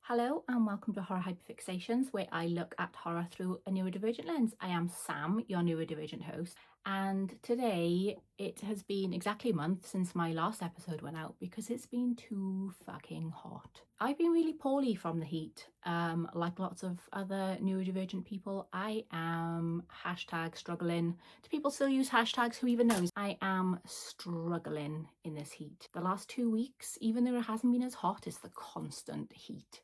Hello and welcome to Horror Hyperfixations, where I look at horror through a neurodivergent lens. I am Sam, your neurodivergent host, and today it has been exactly a month since my last episode went out because it's been too fucking hot. I've been really poorly from the heat. Like lots of other neurodivergent people, I am #struggling. Do people still use hashtags? Who even knows? I am struggling in this heat. The last 2 weeks, even though it hasn't been as hot, it's the constant heat.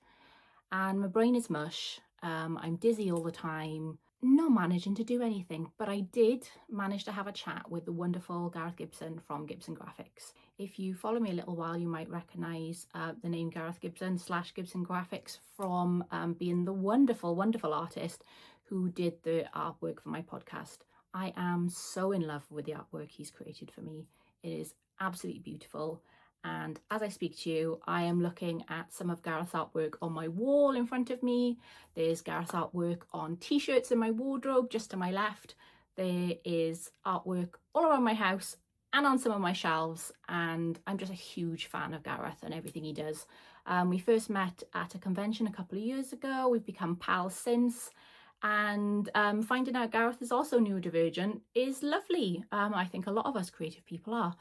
And my brain is mush. I'm dizzy all the time, not managing to do anything. But I did manage to have a chat with the wonderful Garreth Gibson from Gibson Graphix. If you follow me a little while, you might recognise the name Garreth Gibson / Gibson Graphix from being the wonderful, wonderful artist who did the artwork for my podcast. I am so in love with the artwork he's created for me. It is absolutely beautiful. And as I speak to you, I am looking at some of Gareth's artwork on my wall in front of me. There's Gareth's artwork on t-shirts in my wardrobe just to my left. There is artwork all around my house and on some of my shelves. And I'm just a huge fan of Garreth and everything he does. We first met at a convention a couple of years ago. We've become pals since. And finding out Garreth is also neurodivergent is lovely. I think a lot of us creative people are.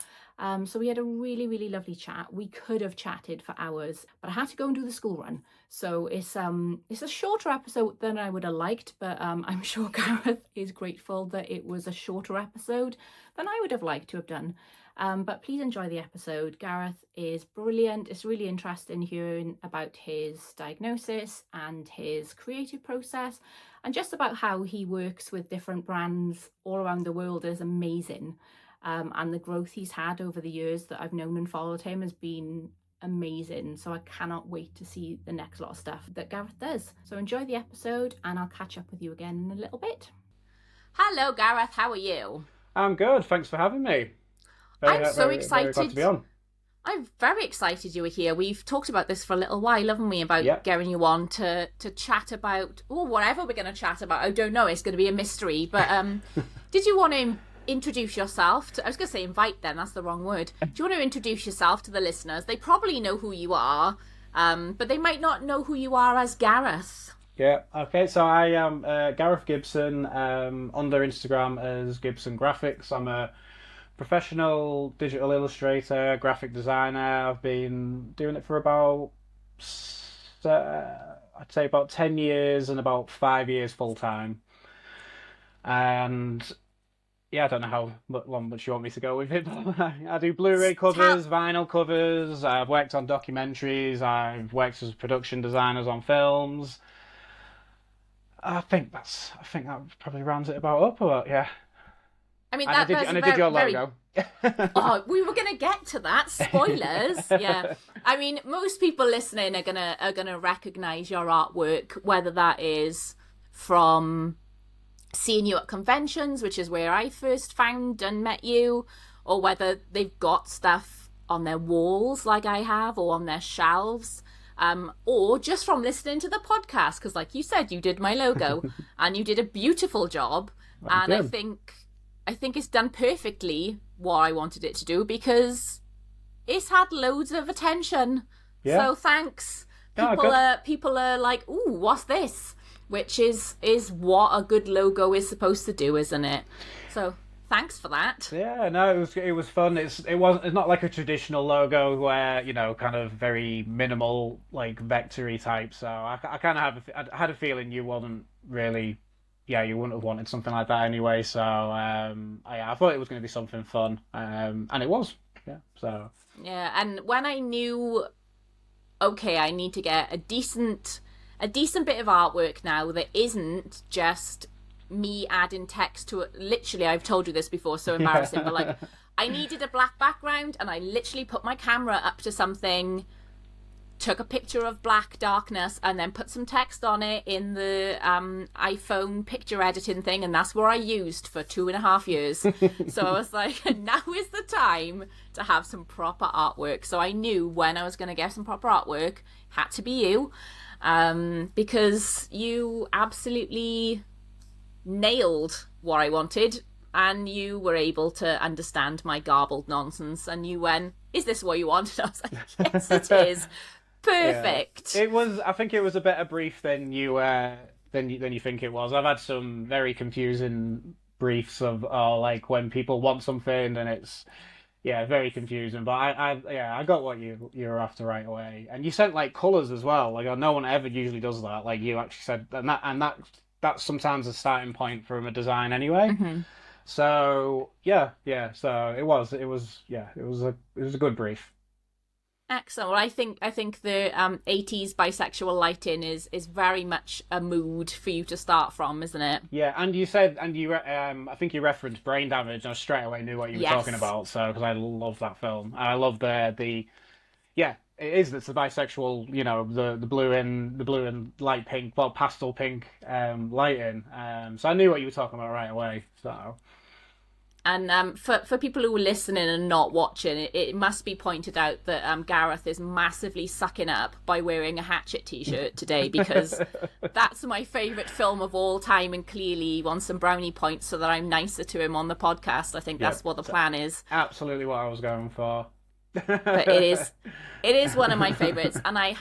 So we had a really, really lovely chat. We could have chatted for hours, but I had to go and do the school run. So it's a shorter episode than I would have liked, but I'm sure Garreth is grateful that it was a shorter episode than I would have liked to have done. But please enjoy the episode. Garreth is brilliant. It's really interesting hearing about his diagnosis and his creative process, and just about how he works with different brands all around the world is amazing. And the growth he's had over the years that I've known and followed him has been amazing. So I cannot wait to see the next lot of stuff that Garreth does. So enjoy the episode and I'll catch up with you again in a little bit. Hello, Garreth. How are you? I'm good. Thanks for having me. I'm so excited. Very glad to be on. I'm very excited you were here. We've talked about this for a little while, haven't we? About getting you on to chat about, whatever we're going to chat about. I don't know. It's going to be a mystery. But did you want to introduce yourself I was going to say invite then, that's the wrong word. Do you want to introduce yourself to the listeners? They probably know who you are, but they might not know who you are as Garreth. Yeah, okay, so I am Garreth Gibson, under Instagram as Gibson Graphix. I'm a professional digital illustrator, graphic designer. I've been doing it for about, I'd say about 10 years and about 5 years full time. And yeah, I don't know how much you want me to go with it. I do Blu-ray covers, vinyl covers. I've worked on documentaries. I've worked as production designers on films. I think that probably rounds it about up. Yeah. I mean, I did your logo. Oh, we were gonna get to that. Spoilers. Yeah. I mean, most people listening are gonna recognize your artwork, whether that is from seeing you at conventions, which is where I first found and met you, or whether they've got stuff on their walls like I have, or on their shelves, or just from listening to the podcast, because like you said, you did my logo and you did a beautiful job. And I think it's done perfectly what I wanted it to do, because it's had loads of attention. Yeah. So thanks. People are like, ooh, what's this? Which is what a good logo is supposed to do, isn't it? So thanks for that. Yeah, no, it was fun. It's not like a traditional logo where, kind of very minimal, like vectory type. So I kind of had a feeling you wouldn't really, you wouldn't have wanted something like that anyway. So I thought it was going to be something fun, and it was. Yeah. So yeah, and when I knew, okay, I need to get a decent bit of artwork now that isn't just me adding text to it. Literally, I've told you this before, so embarrassing, but like, I needed a black background and I literally put my camera up to something, took a picture of black darkness, and then put some text on it in the iPhone picture editing thing, and that's what I used for 2.5 years. So I was like, now is the time to have some proper artwork. So I knew when I was going to get some proper artwork, had to be you. Because you absolutely nailed what I wanted, and you were able to understand my garbled nonsense, and you went, is this what you want? And I was like, yes, it is. Perfect. It was. I think it was a better brief than you think it was. I've had some very confusing briefs of like when people want something and it's very confusing. But I got what you were after right away. And you sent like colors as well. Like no one ever usually does that. Like you actually said, that's sometimes a starting point from a design anyway. Mm-hmm. So so it was a good brief. Excellent. Well, I think the 80s bisexual lighting is very much a mood for you to start from, isn't it? Yeah, and I think you referenced Brain Damage, and I straight away knew what you were talking about. So because I love that film, and I love the it is. It's the bisexual, the blue and light pink, well, pastel pink lighting. So I knew what you were talking about right away. So. And for people who are listening and not watching, it must be pointed out that Gareth is massively sucking up by wearing a Hatchet t-shirt today, because that's my favourite film of all time, and clearly he wants some brownie points so that I'm nicer to him on the podcast. I think that's what the plan is. Absolutely what I was going for. But it is one of my favourites, and I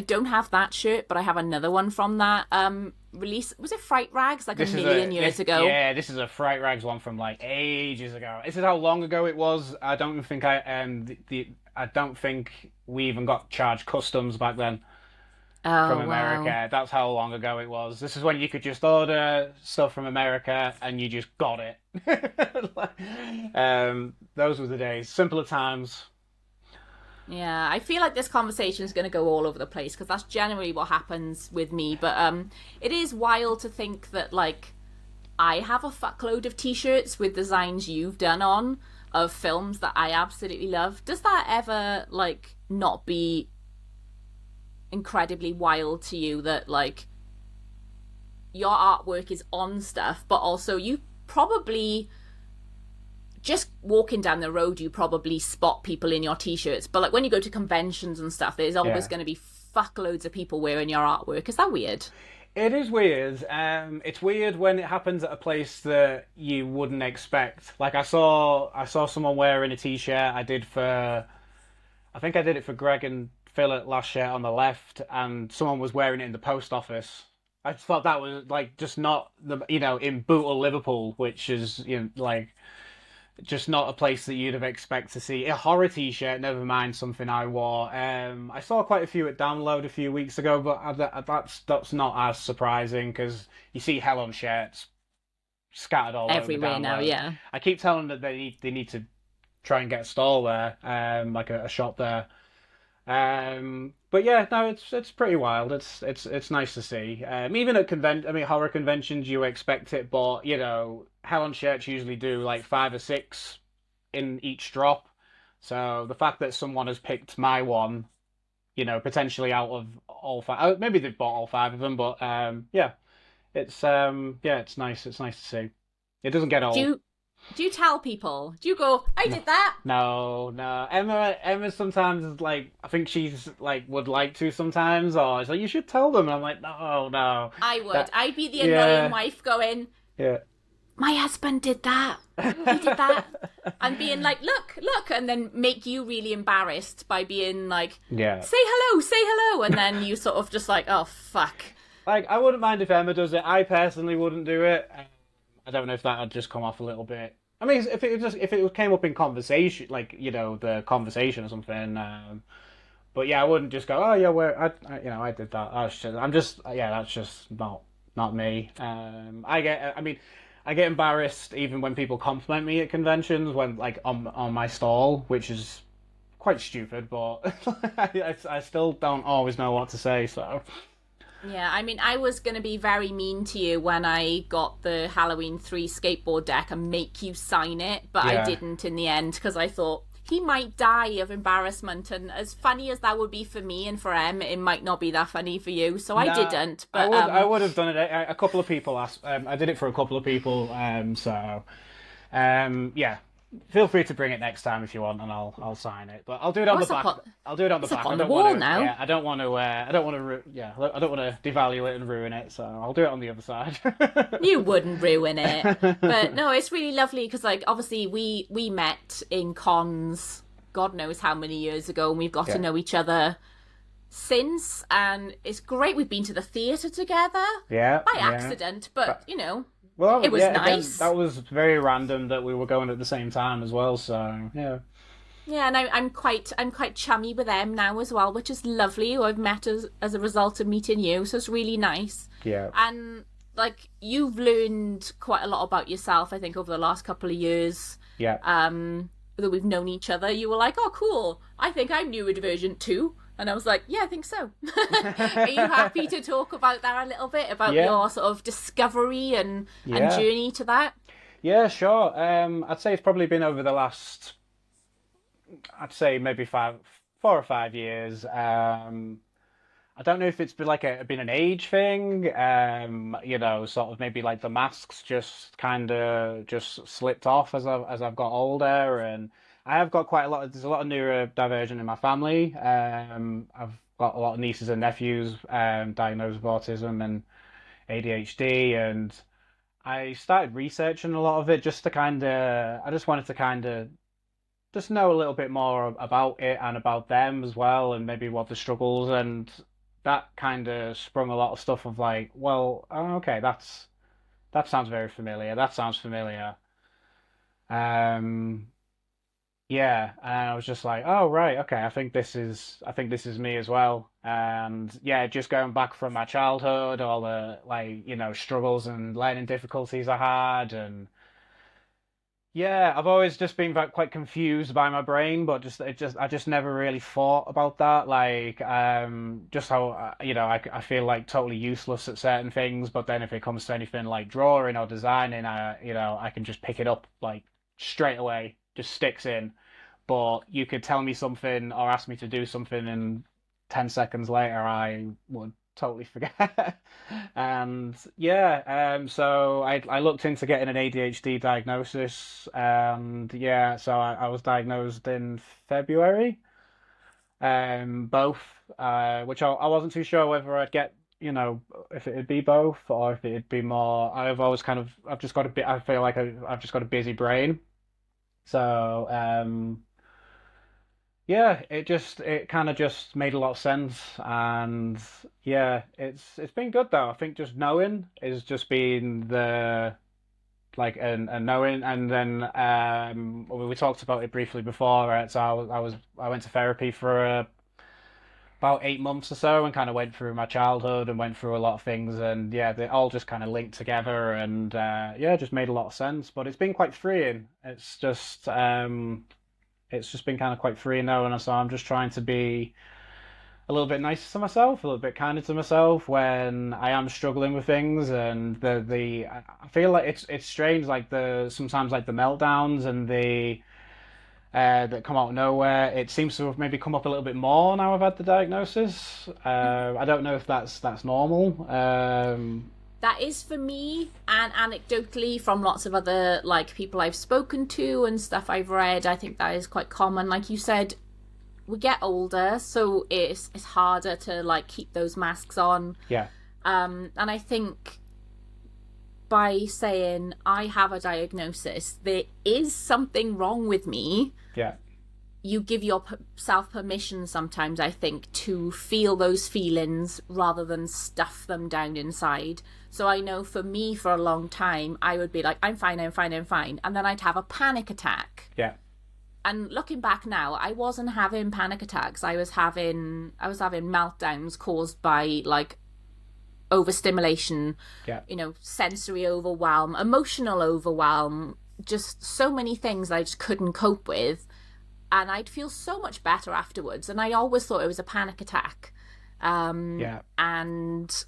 don't have that shirt, but I have another one from that release. Was it Fright Rags? Like a million years ago? Yeah, this is a Fright Rags one from like ages ago. This is how long ago it was. I don't think I don't think we even got charged customs back then from America. Wow. That's how long ago it was. This is when you could just order stuff from America and you just got it. Those were the days. Simpler times. Yeah, I feel like this conversation is going to go all over the place, because that's generally what happens with me. But it is wild to think that, like, I have a fuckload of t-shirts with designs you've done on of films that I absolutely love. Does that ever, like, not be incredibly wild to you that, like, your artwork is on stuff, but also you probably... just walking down the road, you probably spot people in your t-shirts, but like when you go to conventions and stuff, there's always going to be fuckloads of people wearing your artwork. Is that weird? It is weird. It's weird when it happens at a place that you wouldn't expect. Like I saw someone wearing a t-shirt I think I did it for Greg and Phil at Last Shirt on the Left, and someone was wearing it in the post office. I thought that was like just not in Bootle, Liverpool, which is like just not a place that you'd have expect to see a horror t-shirt, never mind something I wore. I saw quite a few at Download a few weeks ago, but that's not as surprising, because you see Hell on shirts scattered all everywhere over now. Yeah, I keep telling them that they need to try and get a stall there, like a shop there. But yeah, no, it's pretty wild. It's nice to see. Even at horror conventions, you expect it, but Hell on shirts usually do like 5 or 6 in each drop. So the fact that someone has picked my one, potentially out of all 5, maybe they've bought all 5 of them, but it's nice. It's nice to see. It doesn't get old. Do you tell people? Do you go, I did that? No. Emma sometimes is like, I think she's like, would like to sometimes, or it's like, you should tell them. And I'm like, no. I would. I'd be the annoying wife going, yeah, my husband did that. He did that. And being like, look. And then make you really embarrassed by being like, say hello. And then you sort of just like, oh, fuck. Like, I wouldn't mind if Emma does it. I personally wouldn't do it. I don't know if that would just come off a little bit. I mean, if it came up in conversation, like the conversation or something. But yeah, I wouldn't just go, oh yeah, I did that. That's just not me. I get embarrassed even when people compliment me at conventions, when like on my stall, which is quite stupid, but I still don't always know what to say. So. Yeah, I mean, I was going to be very mean to you when I got the Halloween 3 skateboard deck and make you sign it, but I didn't in the end, because I thought he might die of embarrassment, and as funny as that would be for me and for Em, it might not be that funny for you, so I didn't. But I would have done it. A couple of people asked. I did it for a couple of people, yeah. Feel free to bring it next time if you want, and I'll sign it. But I'll do it on the back. I'll do it on the back. On the wall now. Yeah, I don't want to devalue it and ruin it. So I'll do it on the other side. You wouldn't ruin it, but no, it's really lovely because, like, obviously we met in cons. God knows how many years ago, and we've got to Yeah. know each other since, and it's great. We've been to the theatre together Yeah. by Yeah. accident, but Well, it was yeah, again, nice. that was very random that we were going at the same time as well. So yeah. Yeah, and I'm quite chummy with them now as well, which is lovely. Who I've met as a result of meeting you, so it's really nice. Yeah. And like, you've learned quite a lot about yourself, I think, over the last couple of years. Yeah. That we've known each other. You were like, "Oh, cool. I think I'm neurodivergent too." And I was like, "Yeah, I think so." Are you happy to talk about that a little bit, about your sort of discovery and journey to that? Yeah, sure. I'd say it's probably been over the last, I'd say maybe 4 or 5 years. I don't know if it's been like been an age thing, sort of maybe like the masks just kind of just slipped off as I've got older, and I have got there's a lot of neurodivergent in my family. I've got a lot of nieces and nephews diagnosed with autism and ADHD, and I started researching a lot of it just to I just wanted to kind of just know a little bit more about it and about them as well, and maybe what the struggles, and that kind of sprung a lot of stuff of like, well, oh, okay, that sounds very familiar. That sounds familiar. Um, yeah, and I was just like, oh right, okay, I think this is me as well. And yeah, just going back from my childhood, all the like, struggles and learning difficulties I had, and yeah, I've always just been quite confused by my brain, but I just never really thought about that. Like, just how I feel like totally useless at certain things, but then if it comes to anything like drawing or designing, I can just pick it up like straight away, just sticks in. But you could tell me something or ask me to do something, and 10 seconds later, I would totally forget. And yeah, so I looked into getting an ADHD diagnosis, and yeah, so I was diagnosed in February. Both, which I wasn't too sure whether I'd get, if it'd be both or if it'd be more. I've just got a bit. I feel like I've just got a busy brain, so yeah, it kind of just made a lot of sense, and yeah, it's been good though. I think just knowing is just been the like and knowing, and then we talked about it briefly before, right? So I went to therapy for about 8 months or so, and kind of went through my childhood and went through a lot of things, and yeah, they all just kind of linked together, and yeah, it just made a lot of sense. But it's been quite freeing. It's just been kind of quite free now, and so I'm just trying to be a little bit nicer to myself, a little bit kinder to myself when I am struggling with things, and I feel like it's strange, like sometimes like the meltdowns and the that come out of nowhere. It seems to have maybe come up a little bit more now I've had the diagnosis. I don't know if that's normal. That is for me, and anecdotally from lots of other like people I've spoken to and stuff I've read, I think that is quite common. Like you said, we get older, so it's harder to like keep those masks on. Yeah. And I think by saying I have a diagnosis, there is something wrong with me. Yeah. You give yourself permission sometimes, I think, to feel those feelings rather than stuff them down inside. So I know for me, for a long time, I would be like, I'm fine, I'm fine, I'm fine. And then I'd have a panic attack. Yeah. And looking back now, I wasn't having panic attacks. I was having meltdowns caused by like overstimulation, Yeah. sensory overwhelm, emotional overwhelm, just so many things I just couldn't cope with. And I'd feel so much better afterwards. And I always thought it was a panic attack. Yeah. And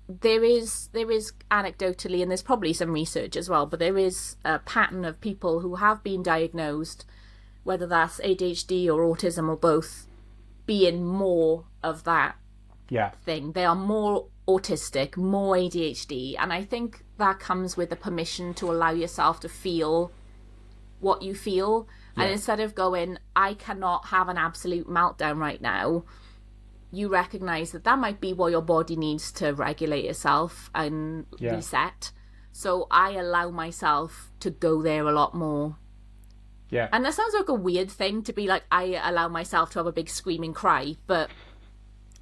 there is anecdotally, and there's probably some research as well, but there is a pattern of people who have been diagnosed, whether that's ADHD or autism or both, being more of that thing. They are more autistic, more ADHD. And I think that comes with the permission to allow yourself to feel what you feel. And instead of going, I cannot have an absolute meltdown right now, you recognize that might be what your body needs to regulate itself and reset. So I allow myself to go there a lot more. Yeah. And that sounds like a weird thing to be like, I allow myself to have a big screaming cry, but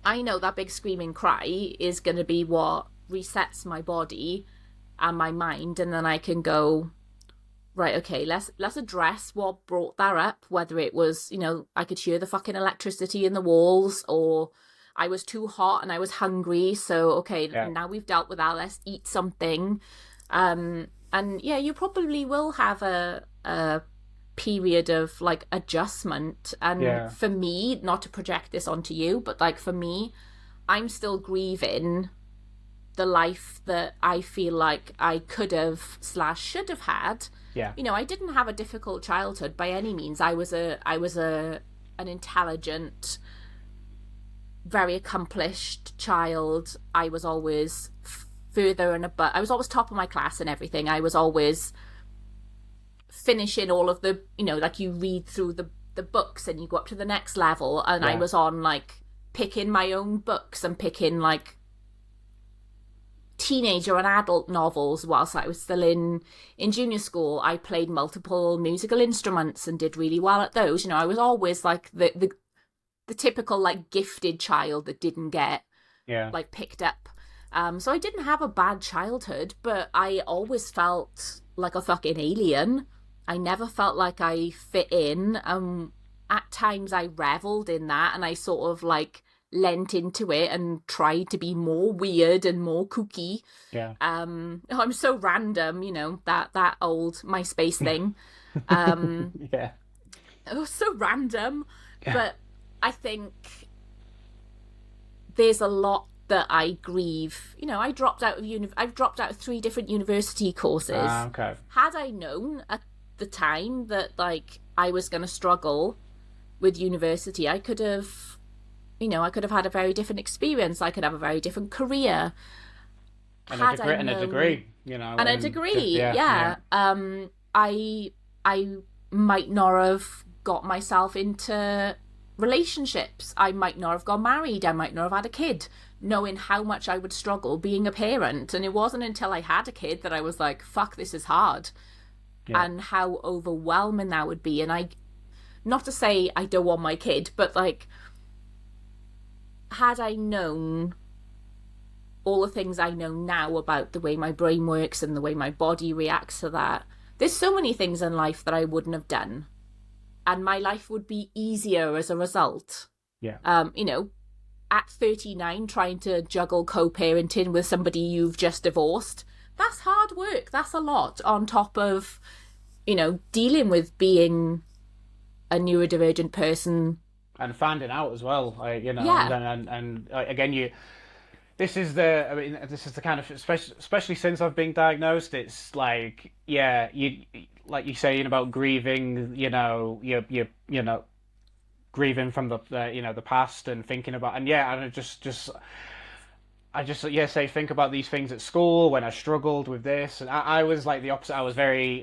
I know that big screaming cry is going to be what resets my body and my mind, and then I can go, right, okay, let's address what brought that up, whether it was, I could hear the fucking electricity in the walls, or I was too hot and I was hungry, so okay, Yeah. now we've dealt with that, let's eat something. And yeah, you probably will have a period of like adjustment. And Yeah. for me, not to project this onto you, but like for me, I'm still grieving the life that I feel like I could have / should have had. Yeah. I didn't have a difficult childhood by any means. I was an intelligent, very accomplished child. I was always further and above. I was always top of my class and everything. I was always finishing all of the, like you read through the books and you go up to the next level, and I was on like picking my own books and picking like teenager and adult novels whilst I was still in junior school. I played multiple musical instruments and did really well at those. I was always like the typical like gifted child that didn't get like picked up. So I didn't have a bad childhood, but I always felt like a fucking alien. I never felt like I fit in. At times I reveled in that, and I sort of like lent into it and tried to be more weird and more kooky. Yeah. I'm so random, that old MySpace thing. Yeah. It was so random, but I think there's a lot that I grieve. I've dropped out of 3 different university courses. Okay. Had I known at the time that like I was going to struggle with university, I could have had a very different experience. I could have a very different career. And a degree, And a degree, yeah. I might not have got myself into relationships. I might not have got married. I might not have had a kid, knowing how much I would struggle being a parent. And it wasn't until I had a kid that I was like, fuck, this is hard. Yeah. And how overwhelming that would be. And not to say I don't want my kid, but like, had I known all the things I know now about the way my brain works and the way my body reacts to that, there's so many things in life that I wouldn't have done. And my life would be easier as a result. Yeah. At 39, trying to juggle co-parenting with somebody you've just divorced, that's hard work. That's a lot on top of, dealing with being a neurodivergent person. And finding out as well, Yeah. and again, this is the kind of, especially since I've been diagnosed, it's like, like you're saying about grieving, you grieving from the past and thinking about, and I just say think about these things at school when I struggled with this, and I was like the opposite. I was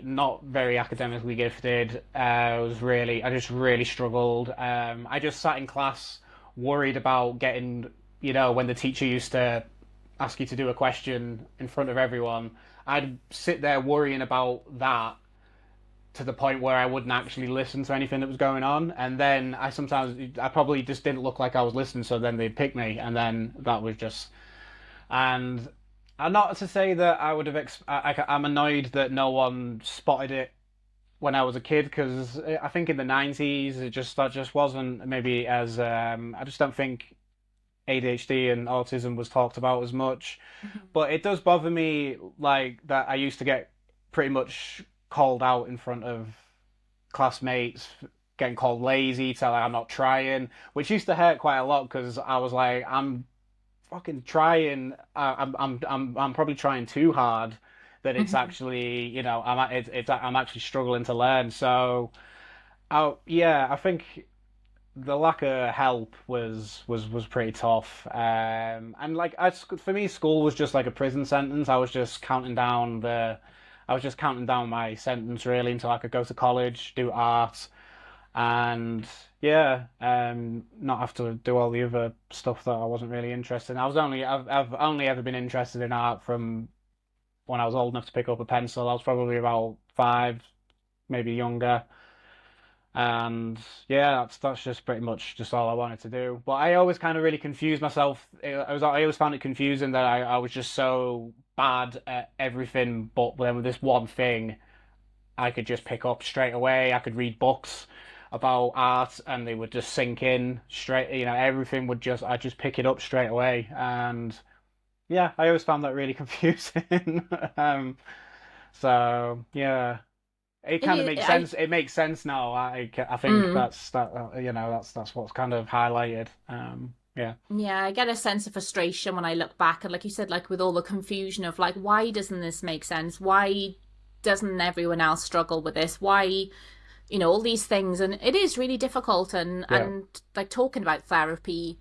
not very academically gifted. I just really struggled. I just sat in class worried about getting, when the teacher used to ask you to do a question in front of everyone, I'd sit there worrying about that to the point where I wouldn't actually listen to anything that was going on. And then I probably just didn't look like I was listening, so then they'd pick me, and then that was just... And not to say that I would have... I'm annoyed that no one spotted it when I was a kid, because I think in the 90s that just wasn't maybe as... I just don't think ADHD and autism was talked about as much. Mm-hmm. But it does bother me, like, that I used to get pretty much called out in front of classmates, getting called lazy, telling I'm not trying, which used to hurt quite a lot, because I was like, I'm fucking trying. I'm probably trying too hard. That it's actually, I'm actually struggling to learn. So, I think the lack of help was pretty tough. And like, for me, school was just like a prison sentence. I was just counting down my sentence really until I could go to college, do art, and not have to do all the other stuff that I wasn't really interested in. I've only ever been interested in art from when I was old enough to pick up a pencil. I was probably about 5, maybe younger. And yeah, that's just pretty much just all I wanted to do. But I always kind of really confused myself. I always found it confusing that I was just so bad at everything, but then with this one thing, I could just pick up straight away. I could read books about art, and they would just sink in straight. Everything would I just pick it up straight away. And yeah, I always found that really confusing. So yeah. It kind of makes sense. It makes sense now. I think that's that's what's kind of highlighted. Yeah. Yeah, I get a sense of frustration when I look back, and like you said, like with all the confusion of like, why doesn't this make sense? Why doesn't everyone else struggle with this? Why, all these things, and it is really difficult. And like talking about therapy,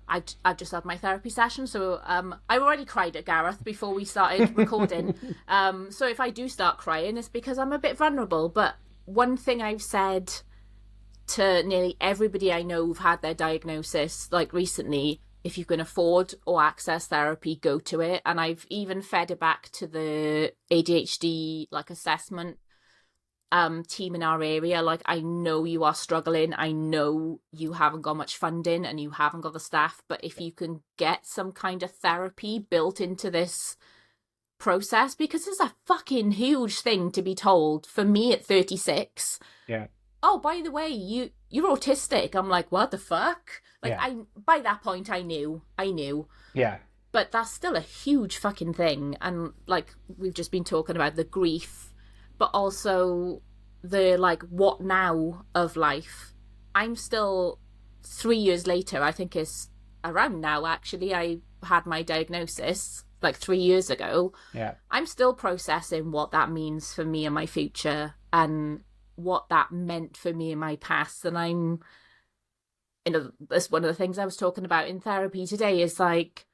I've just had my therapy session, so I already cried at Garreth before we started recording. So if I do start crying, it's because I'm a bit vulnerable. But one thing I've said to nearly everybody I know who've had their diagnosis, like recently, if you can afford or access therapy, go to it. And I've even fed it back to the ADHD like assessment team in our area. Like, I know you are struggling, I know you haven't got much funding and you haven't got the staff, but if you can get some kind of therapy built into this process, because it's a fucking huge thing to be told for me at 36. Oh, by the way, you're autistic. I'm like, what the fuck? Like, by that point I knew. Yeah. But that's still a huge fucking thing. And like we've just been talking about the grief, but also the like what now of life. I'm still 3 years later, I think it's around now actually, I had my diagnosis like 3 years ago. Yeah. I'm still processing what that means for me and my future and what that meant for me in my past. And I'm, that's one of the things I was talking about in therapy today, is like,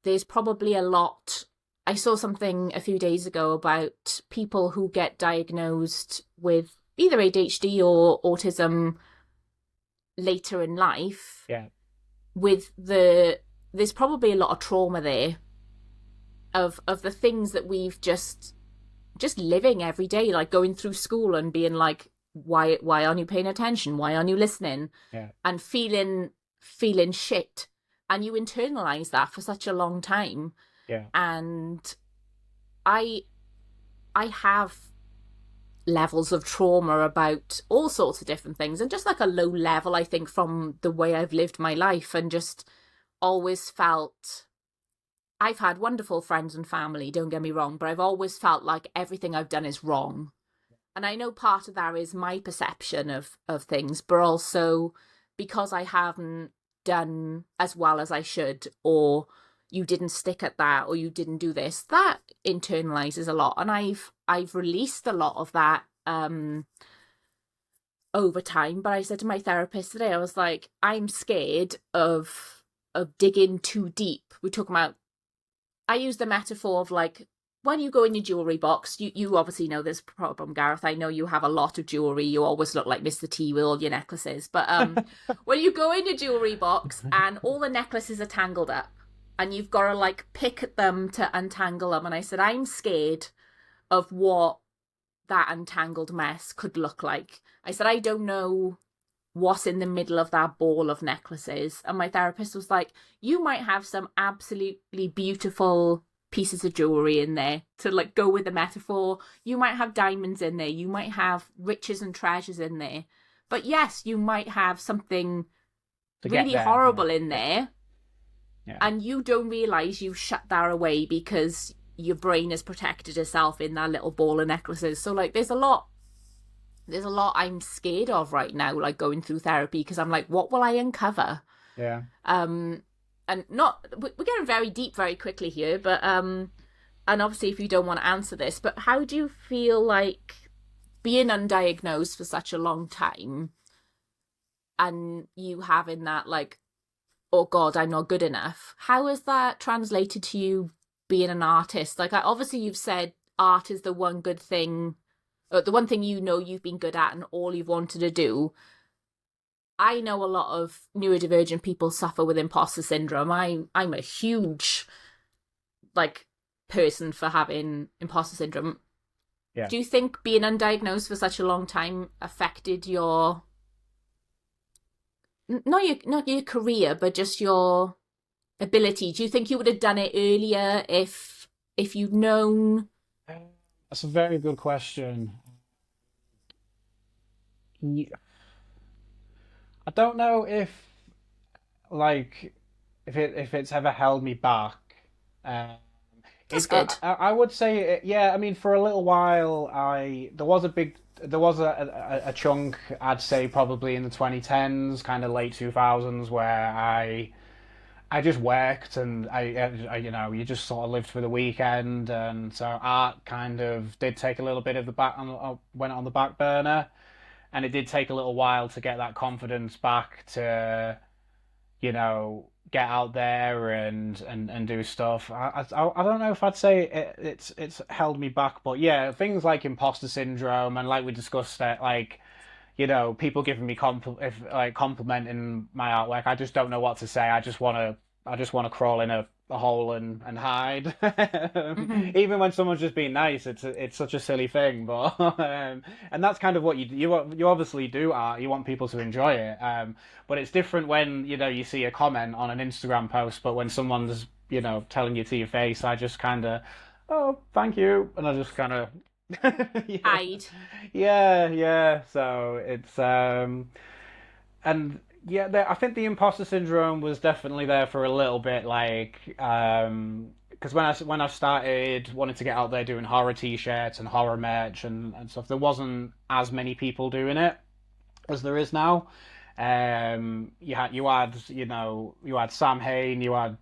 there's probably a lot. I saw something a few days ago about people who get diagnosed with either ADHD or autism later in life. Yeah. There's probably a lot of trauma there of the things that we've just living every day, like going through school and being like, why aren't you paying attention? Why aren't you listening? Yeah. And feeling shit. And you internalize that for such a long time. Yeah. And I have levels of trauma about all sorts of different things, and just like a low level, I think, from the way I've lived my life, and just always felt, I've had wonderful friends and family, don't get me wrong, but I've always felt like everything I've done is wrong. And I know part of that is my perception of things, but also because I haven't done as well as I should, or you didn't stick at that, or you didn't do this, that internalizes a lot. And I've released a lot of that over time. But I said to my therapist today, I was like, I'm scared of digging too deep. We're talking about, I use the metaphor of like, when you go in your jewellery box, you obviously know this problem, Gareth. I know you have a lot of jewellery. You always look like Mr. T with all your necklaces. But when you go in your jewellery box and all the necklaces are tangled up and you've got to like pick at them to untangle them. And I said, I'm scared of what that untangled mess could look like. I said, I don't know what's in the middle of that ball of necklaces. And my therapist was like, you might have some absolutely beautiful pieces of jewelry in there to like go with the metaphor. You might have diamonds in there, you might have riches and treasures in there, but yes, you might have something really horrible in there. And you don't realize you shut that away because your brain has protected itself in that little ball of necklaces. So like there's a lot I'm scared of right now, like going through therapy, because I'm like, what will I uncover? And we're getting very deep very quickly here, but and obviously if you don't want to answer this, but how do you feel like being undiagnosed for such a long time and you having that like, oh God, I'm not good enough? How has that translated to you being an artist? Like, obviously you've said art is the one good thing, or the one thing you've been good at and all you've wanted to do. I know a lot of neurodivergent people suffer with imposter syndrome. I'm a huge like person for having imposter syndrome. Yeah. Do you think being undiagnosed for such a long time affected your not your career, but just your ability? Do you think you would have done it earlier if you'd known? That's a very good question. Ye- I don't know if like if it's ever held me back. Um, That's good. I would say yeah. I mean, for a little while, I there was a chunk, I'd say probably in the 2010s, kind of late 2000s, where I just worked and you know, you just sort of lived for the weekend, and so art kind of did take a little bit of the went on the back burner, and it did take a little while to get that confidence back to, you know, get out there and do stuff. I don't know if I'd say it's held me back, but yeah, things like imposter syndrome and like we discussed that, like, you know, people giving me complimenting my artwork. I just don't know what to say. I just want to crawl in a hole and hide. Hmm. Even when someone's just being nice, it's such a silly thing. But and that's kind of what you obviously do art. You want people to enjoy it. But it's different when, you know, you see a comment on an Instagram post. But when someone's, you know, telling you to your face, I just kind of, oh, thank you, and I just kind of yeah. Hide. Yeah. So it's and yeah, I think the imposter syndrome was definitely there for a little bit, like because when I started wanting to get out there doing horror t-shirts and horror merch and stuff, there wasn't as many people doing it as there is now. You know, you had Sam Hain, you had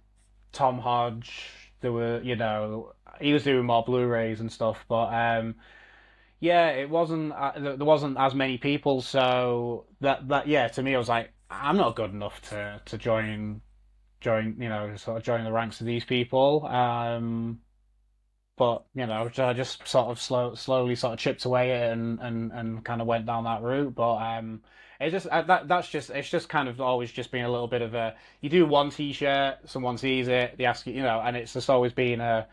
Tom Hodge. There were, you know, he was doing more Blu-rays and stuff, but yeah, it wasn't. There wasn't as many people, so that yeah, to me, I was like, I'm not good enough to you know, sort of join the ranks of these people. But you know, so I just sort of slowly sort of chipped away at it and kind of went down that route. But it just that's just it's just kind of always just been a little bit of a, you do one t-shirt, someone sees it, they ask you, you know, and it's just always been a,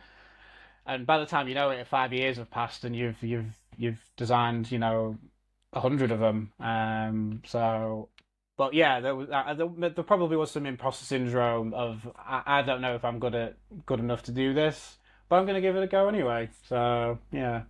and by the time you know it, 5 years have passed and you've designed, you know, 100 of them. So, but yeah, there probably was some imposter syndrome of I don't know if I'm good enough to do this, but I'm gonna give it a go anyway. So yeah,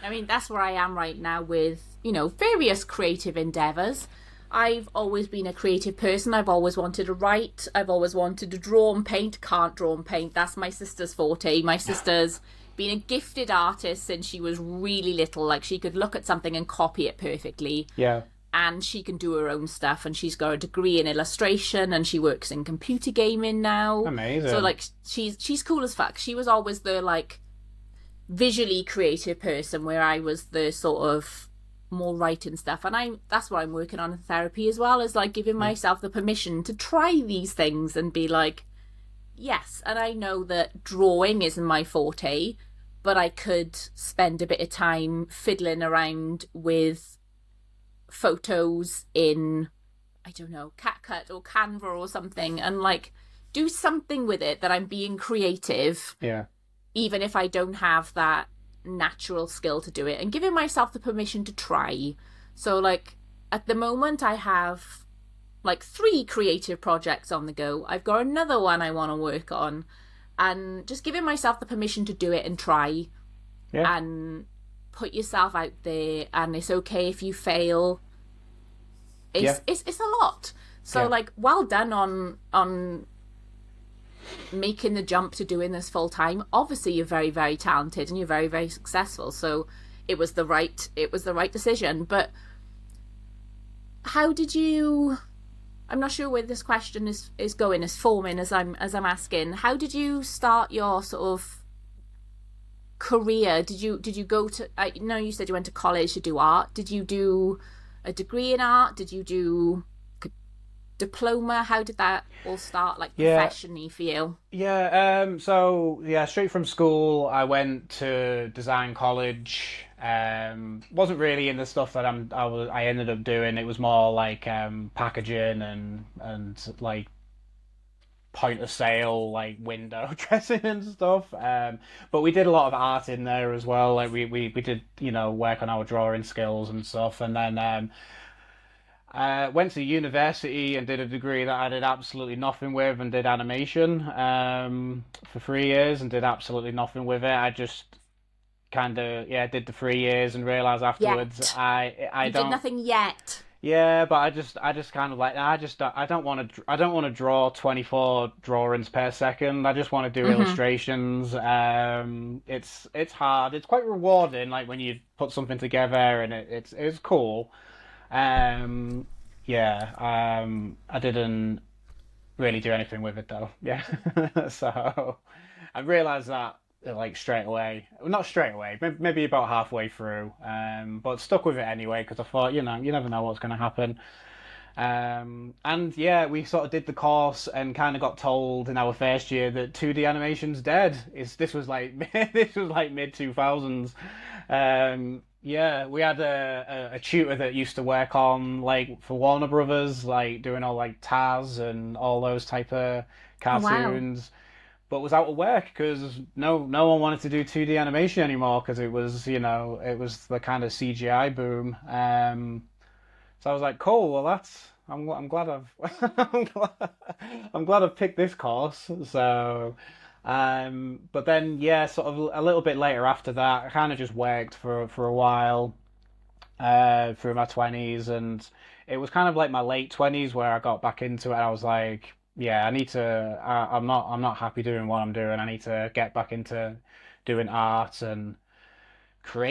I mean, that's where I am right now with, you know, various creative endeavors. I've always been a creative person. I've always wanted to write. I've always wanted to draw and paint. Can't draw and paint. That's my sister's forte. My sister's been a gifted artist since she was really little. Like, she could look at something and copy it perfectly. yeah, And she can do her own stuff. And she's got a degree in illustration and she works in computer gaming now. amazing. So, like, she's cool as fuck. She was always the, like, visually creative person, where I was the sort of more writing stuff, and that's what I'm working on in therapy as well, is like giving myself the permission to try these things and be like, yes. And I know that drawing isn't my forte, but I could spend a bit of time fiddling around with photos in, I don't know, CapCut or Canva or something, and like do something with it that I'm being creative, Yeah, even if I don't have that natural skill to do it, and giving myself the permission to try. So, like, at the moment, I have like 3 creative projects on the go. I've got another one I want to work on, and just giving myself the permission to do it and try yeah, and put yourself out there. And it's okay if you fail. Yeah. It's a lot. So, Yeah. like, well done on making the jump to doing this full time. Obviously, you're very, very talented and you're very, very successful. So it was the right decision. But how did you? I'm not sure where this question is going, is forming as I'm asking. How did you start your sort of career? Did you go to? I know you said you went to college to do art. Did you do a degree in art? Did you do diploma? How did that all start, like, Yeah. professionally for you? Yeah, so yeah, straight from school, I went to design college. Wasn't really in the stuff that I ended up doing. It was more like packaging and like point of sale, like window dressing and stuff. But we did a lot of art in there as well. Like we did, you know, work on our drawing skills and stuff. And then Went to university and did a degree that I did absolutely nothing with, and did animation for 3 years and did absolutely nothing with it. I just kind of did the 3 years and realized afterwards Yet. I You don't. did nothing yet. Yeah, but I just kind of like I don't want to draw 24 drawings per second. I just want to do Mm-hmm. illustrations. It's hard. It's quite rewarding, like when you put something together and it's cool. Um, yeah. I didn't really do anything with it though. Yeah. So I realized that like straight away. Well, not straight away, maybe about halfway through. But stuck with it anyway because I thought, you never know what's going to happen. And yeah, we sort of did the course and kind of got told in our first year that 2D animation's dead. This was like this was like mid 2000s. Yeah, we had a tutor that used to work on like for Warner Brothers, like doing all like Taz and all those type of Oh, wow. cartoons, but was out of work because no one wanted to do 2D animation anymore because it was it was the kind of CGI boom. So I was like, cool. Well, I'm glad I've I'm glad I've picked this course. So, but then yeah, sort of a little bit later after that, I kind of just worked for a while through my 20s, and it was kind of like my late 20s where I got back into it. I was like, yeah, I need to. I'm not happy doing what I'm doing. I need to get back into doing art and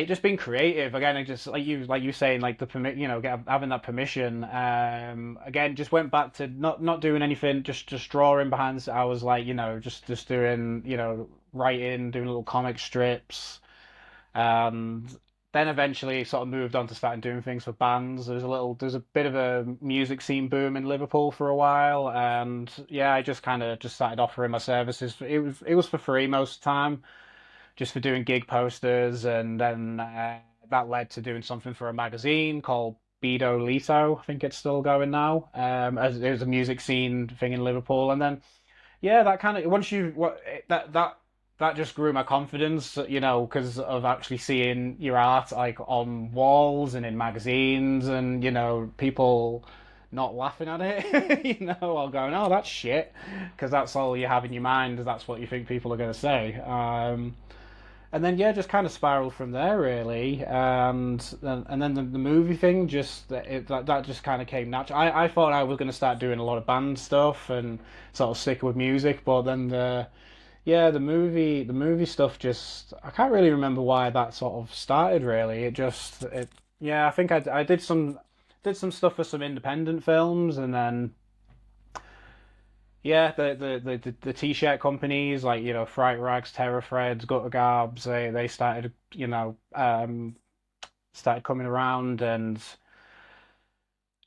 just being creative again, and just like you saying, like the permit, having that permission. Again, just went back to not doing anything, just drawing behind. I was like, just doing, writing, doing little comic strips, and then eventually sort of moved on to starting doing things for bands. There's a bit of a music scene boom in Liverpool for a while, and yeah, I just kind of just started offering my services. It was for free most of the time, just for doing gig posters, and then that led to doing something for a magazine called Bido Lito. I think it's still going now. As it was a music scene thing in Liverpool, and then yeah, that kind of once you what that just grew my confidence, because of actually seeing your art like on walls and in magazines, and people not laughing at it, or going, "Oh, that's shit," because that's all you have in your mind. That's what you think people are going to say. And then yeah, just kind of spiraled from there really, and then the movie thing that just kind of came natural. I thought I was going to start doing a lot of band stuff and sort of stick with music, but then the movie stuff, just I can't really remember why that sort of started really. I think I did some stuff for some independent films, and then yeah, the t-shirt companies like Fright Rags, Terror Threads, Gutter Garbs, they started started coming around, and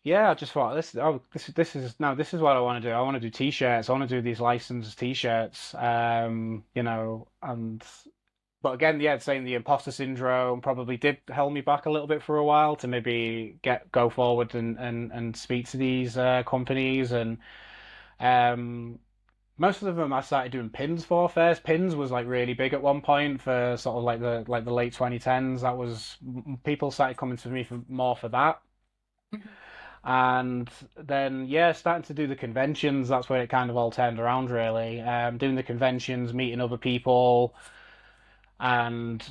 yeah, I just thought this is what I want to do. I want to do t-shirts. I want to do these licensed t-shirts. And but again, yeah, saying the imposter syndrome probably did hold me back a little bit for a while to maybe go forward and speak to these companies. And um most of them I started doing pins for first. Pins was like really big at one point for sort of like the late 2010s. That was people started coming to me for more for that. And then yeah, starting to do the conventions. That's where it kind of all turned around really. Doing the conventions, meeting other people, and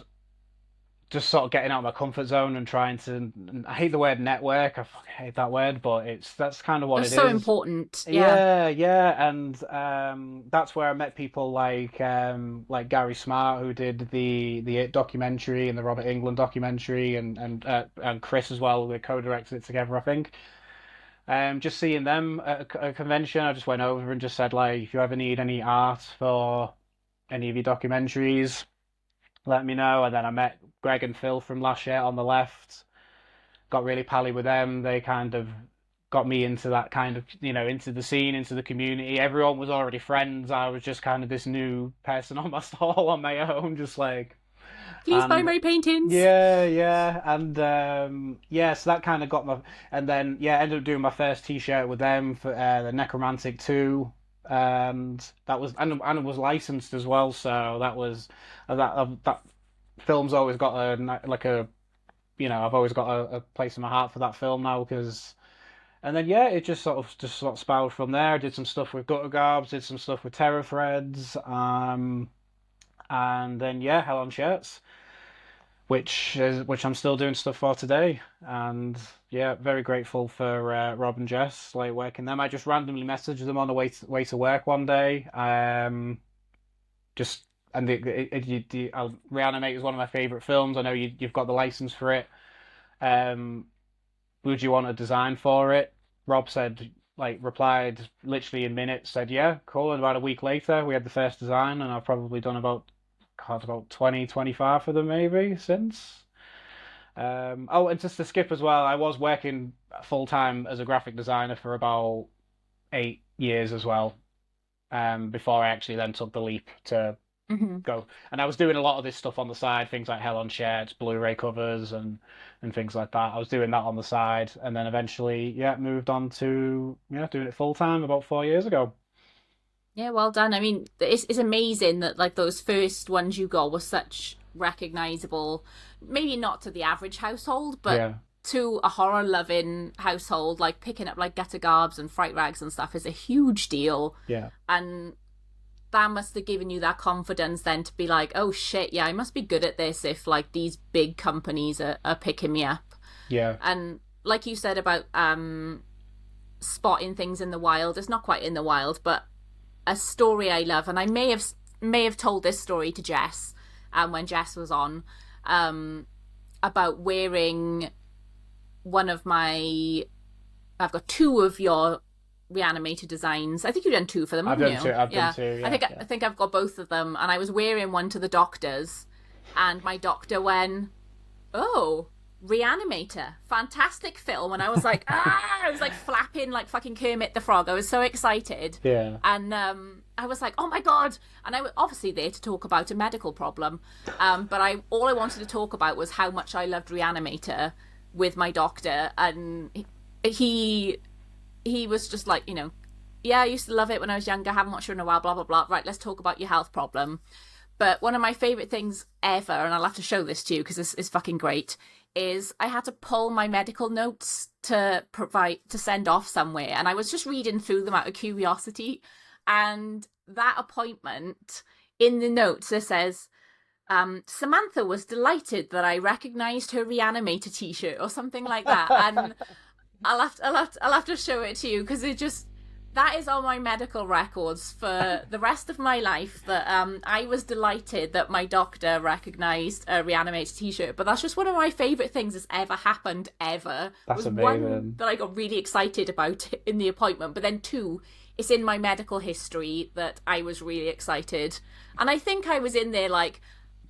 just sort of getting out of my comfort zone and trying to. I hate the word network. I fucking hate that word, but that's kind of what That's it so is. important. Yeah. Yeah, yeah, and that's where I met people like Gary Smart, who did the It documentary and the Robert Englund documentary, and Chris as well. We co-directed it together, I think. Just seeing them at a convention, I just went over and just said like, if you ever need any art for any of your documentaries, let me know. And then I met Greg and Phil from last year on the left, got really pally with them. They kind of got me into that kind of, into the scene, into the community. Everyone was already friends. I was just kind of this new person on my stall on my own, just like, Please buy and my paintings. yeah, yeah, and yeah, so that kind of got my, and then yeah, ended up doing my first T-shirt with them for the Necromantic 2, and and it was licensed as well, so that was that film's always got I've always got a place in my heart for that film now because And then yeah, it just sort of spiraled from there. I did some stuff with gutter garbs, did some stuff with Terra threads, and then yeah, Hell on Shirts, which I'm still doing stuff for today. And yeah, very grateful for Rob and Jess, like working them. I just randomly messaged them on the way to work one day. Just and Reanimate is one of my favorite films. I know you've got the license for it. Would you want a design for it? Rob said, replied literally in minutes, said, yeah, cool. And about a week later, we had the first design, and I've probably done about 20, 25 for them maybe since. Oh, and just to skip as well, I was working full-time as a graphic designer for about 8 years as well, before I actually then took the leap to go. And I was doing a lot of this stuff on the side, things like Hell on Shirts, Blu-ray covers, and things like that. I was doing that on the side, and then eventually, moved on to doing it full time about 4 years ago. Yeah, well done. I mean, it's amazing that like those first ones you got were such recognizable, maybe not to the average household, but to a horror loving household, like picking up like gutter garbs and fright rags and stuff is a huge deal. Yeah. And that must have given you that confidence then to be like, oh shit, yeah, I must be good at this if like these big companies are picking me up. Yeah. And like you said about spotting things in the wild, it's not quite in the wild, but a story I love, and I may have told this story to Jess when Jess was on, about wearing one of my, I've got two of your Reanimated designs. I think you've done two for them, haven't you? I've done two. Yeah, I think I've got both of them, and I was wearing one to the doctors, and my doctor went, "Oh, Reanimator, fantastic film!" And I was like, I was like flapping like fucking Kermit the Frog. I was so excited. Yeah. And I was like, "Oh my god!" And I was obviously there to talk about a medical problem, but all I wanted to talk about was how much I loved Reanimator with my doctor, and he was just like, yeah, I used to love it when I was younger, haven't watched it in a while, blah, blah, blah. Right, let's talk about your health problem. But one of my favourite things ever, and I'll have to show this to you because it's fucking great, is I had to pull my medical notes to send off somewhere. And I was just reading through them out of curiosity. And that appointment, in the notes, it says, Samantha was delighted that I recognised her Reanimator t-shirt or something like that. And I'll have to show it to you because that is on my medical records for the rest of my life, that I was delighted that my doctor recognised a Reanimator t-shirt. But that's just one of my favourite things that's ever happened ever. That's amazing. One that I got really excited about in the appointment, but then two, it's in my medical history that I was really excited. And I think I was in there like,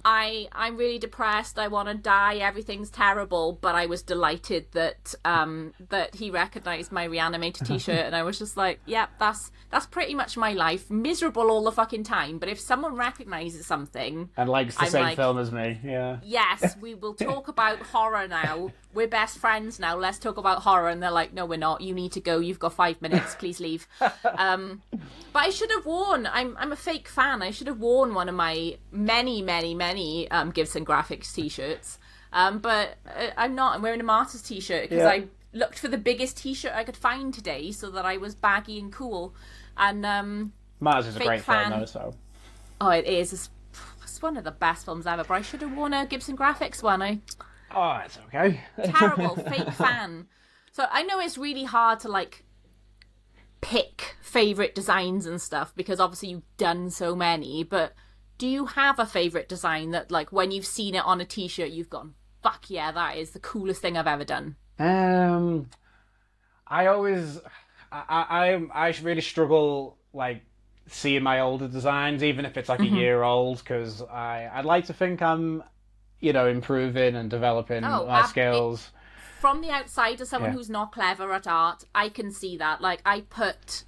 I'm really depressed, I want to die, everything's terrible, but I was delighted that that he recognised my Reanimator t-shirt, and I was just like, yep, that's pretty much my life. Miserable all the fucking time, but if someone recognises something and likes the same film as me, yes, we will talk about horror now. We're best friends now, let's talk about horror. And they're like, no, we're not, you need to go, you've got 5 minutes, please leave. But I should have worn, I'm a fake fan, I should have worn one of my many Gibson Graphix t-shirts, but I'm not. I'm wearing a Martyrs t-shirt because I looked for the biggest t-shirt I could find today so that I was baggy and cool. And Martyrs is a great film though, so. Oh, it is. It's one of the best films ever, but I should have worn a Gibson Graphix one. Oh, it's okay. Terrible fake fan. So I know it's really hard to like pick favourite designs and stuff because obviously you've done so many, but do you have a favourite design that like when you've seen it on a t-shirt you've gone, fuck yeah, that is the coolest thing I've ever done? I really struggle like seeing my older designs, even if it's like a year old, because I'd like to think I'm improving and developing my skills. From the outside, as someone who's not clever at art, I can see that. Like, I put